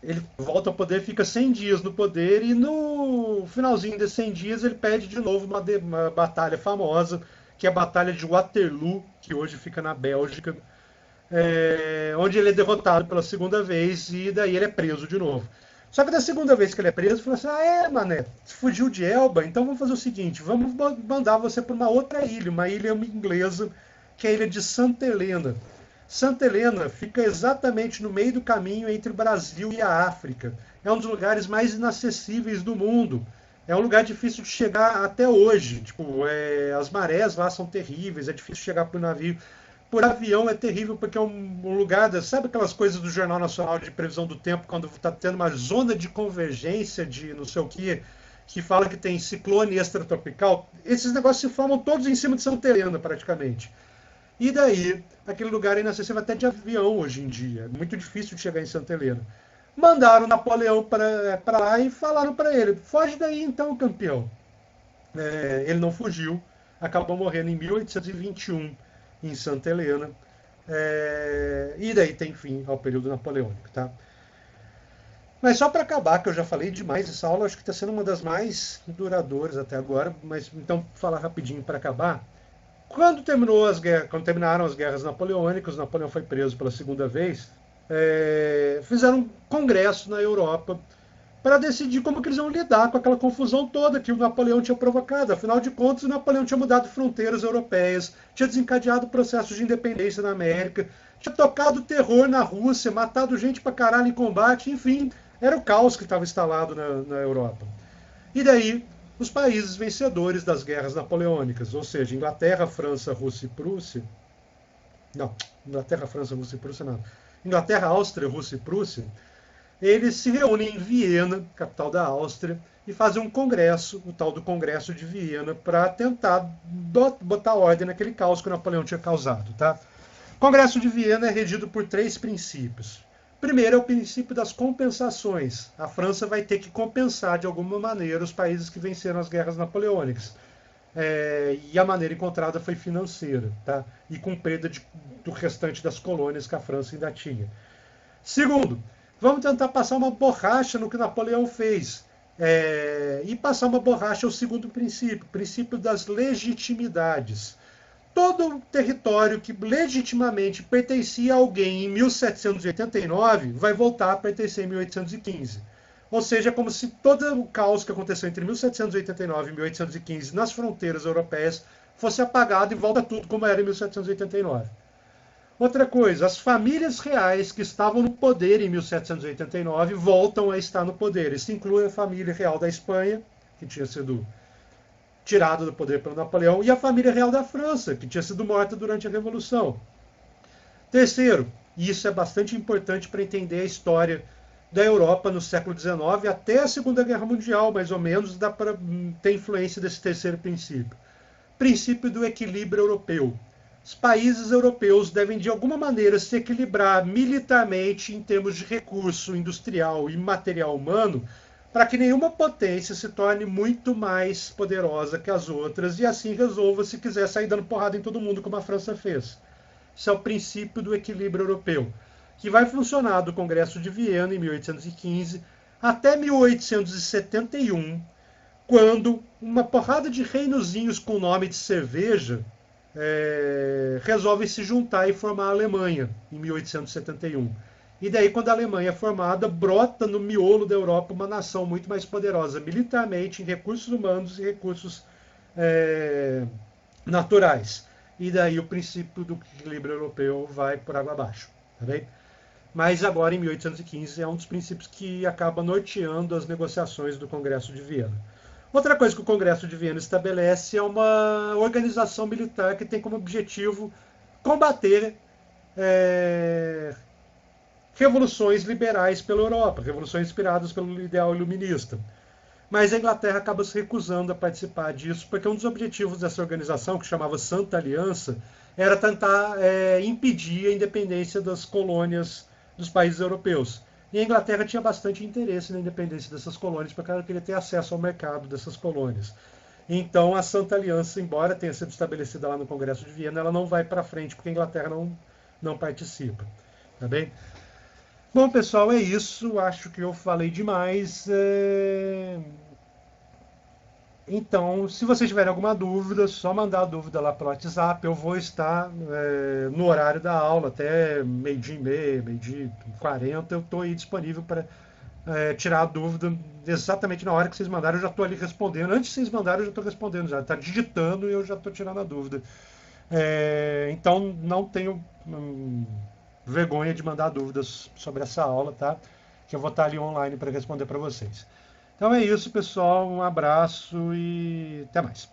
ele volta ao poder, fica 100 dias no poder e no finalzinho desses 100 dias ele perde de novo uma batalha famosa, que é a Batalha de Waterloo, que hoje fica na Bélgica, onde ele é derrotado pela segunda vez e daí ele é preso de novo. Só que da segunda vez que ele é preso, ele falou assim: mané, fugiu de Elba, então vamos fazer o seguinte, vamos mandar você para uma outra ilha, uma ilha inglesa, que é a ilha de Santa Helena. Santa Helena fica exatamente no meio do caminho entre o Brasil e a África. É um dos lugares mais inacessíveis do mundo. É um lugar difícil de chegar até hoje. Tipo, as marés lá são terríveis, é difícil chegar para o navio. Por avião é terrível porque é um lugar, sabe aquelas coisas do Jornal Nacional de Previsão do Tempo, quando está tendo uma zona de convergência de não sei o que fala que tem ciclone extratropical? Esses negócios se formam todos em cima de Santa Helena, praticamente. E daí, aquele lugar é inacessível até de avião hoje em dia. É muito difícil de chegar em Santa Helena. Mandaram Napoleão para lá e falaram para ele: foge daí então, campeão. Ele não fugiu, acabou morrendo em 1821 em Santa Helena. E daí tem fim ao período napoleônico. Tá? Mas só para acabar, que eu já falei demais, essa aula acho que está sendo uma das mais duradouras até agora, mas então falar rapidinho para acabar. Quando terminaram as guerras napoleônicas, Napoleão foi preso pela segunda vez, fizeram um congresso na Europa para decidir como que eles iam lidar com aquela confusão toda que o Napoleão tinha provocado. Afinal de contas, o Napoleão tinha mudado fronteiras europeias, tinha desencadeado processos de independência na América, tinha tocado terror na Rússia, matado gente pra caralho em combate, enfim, era o caos que estava instalado na Europa. E daí, os países vencedores das guerras napoleônicas, ou seja, Inglaterra, França, Rússia e Prússia. Não, Inglaterra, França, Rússia e Prússia não. Inglaterra, Áustria, Rússia e Prússia. Eles se reúnem em Viena, capital da Áustria, e fazem um congresso, o tal do Congresso de Viena, para tentar botar ordem naquele caos que o Napoleão tinha causado. Tá? O Congresso de Viena é regido por 3 princípios. Primeiro é o princípio das compensações. A França vai ter que compensar de alguma maneira os países que venceram as guerras napoleônicas. E a maneira encontrada foi financeira, tá? E com perda do restante das colônias que a França ainda tinha. Segundo, vamos tentar passar uma borracha no que Napoleão fez. E passar uma borracha é o segundo princípio, o princípio das legitimidades. Todo território que legitimamente pertencia a alguém em 1789 vai voltar a pertencer em 1815. Ou seja, é como se todo o caos que aconteceu entre 1789 e 1815 nas fronteiras europeias fosse apagado e volta tudo como era em 1789. Outra coisa, as famílias reais que estavam no poder em 1789 voltam a estar no poder. Isso inclui a família real da Espanha, que tinha sido tirada do poder pelo Napoleão, e a família real da França, que tinha sido morta durante a Revolução. Terceiro, e isso é bastante importante para entender a história da Europa no século XIX até a Segunda Guerra Mundial, mais ou menos, dá para ter influência desse terceiro princípio. Princípio do equilíbrio europeu. Os países europeus devem, de alguma maneira, se equilibrar militarmente em termos de recurso industrial e material humano, para que nenhuma potência se torne muito mais poderosa que as outras e assim resolva se quiser sair dando porrada em todo mundo, como a França fez. Esse é o princípio do equilíbrio europeu, que vai funcionar do Congresso de Viena, em 1815, até 1871, quando uma porrada de reinozinhos com nome de cerveja resolvem se juntar e formar a Alemanha, em 1871. E daí, quando a Alemanha é formada, brota no miolo da Europa uma nação muito mais poderosa militarmente, em recursos humanos e recursos naturais. E daí o princípio do equilíbrio europeu vai por água abaixo. Tá bem? Mas agora, em 1815, é um dos princípios que acaba norteando as negociações do Congresso de Viena. Outra coisa que o Congresso de Viena estabelece é uma organização militar que tem como objetivo combater revoluções liberais pela Europa, revoluções inspiradas pelo ideal iluminista. Mas a Inglaterra acaba se recusando a participar disso, porque um dos objetivos dessa organização, que chamava Santa Aliança, era tentar impedir a independência das colônias dos países europeus. E a Inglaterra tinha bastante interesse na independência dessas colônias, porque ela queria ter acesso ao mercado dessas colônias. Então, a Santa Aliança, embora tenha sido estabelecida lá no Congresso de Viena, ela não vai para frente, porque a Inglaterra não participa. Tá bem? Bom, pessoal, é isso. Acho que eu falei demais. Então, se vocês tiverem alguma dúvida, só mandar a dúvida lá pelo WhatsApp. Eu vou estar no horário da aula, até meio-dia e meia, meio-dia e 40. Eu estou aí disponível para tirar a dúvida exatamente na hora que vocês mandarem. Eu já estou ali respondendo. Antes de vocês mandarem, eu já estou respondendo. Já está digitando e eu já estou tirando a dúvida. Então, não tenho vergonha de mandar dúvidas sobre essa aula, tá? Que eu vou estar ali online para responder para vocês. Então é isso, pessoal. Um abraço e até mais.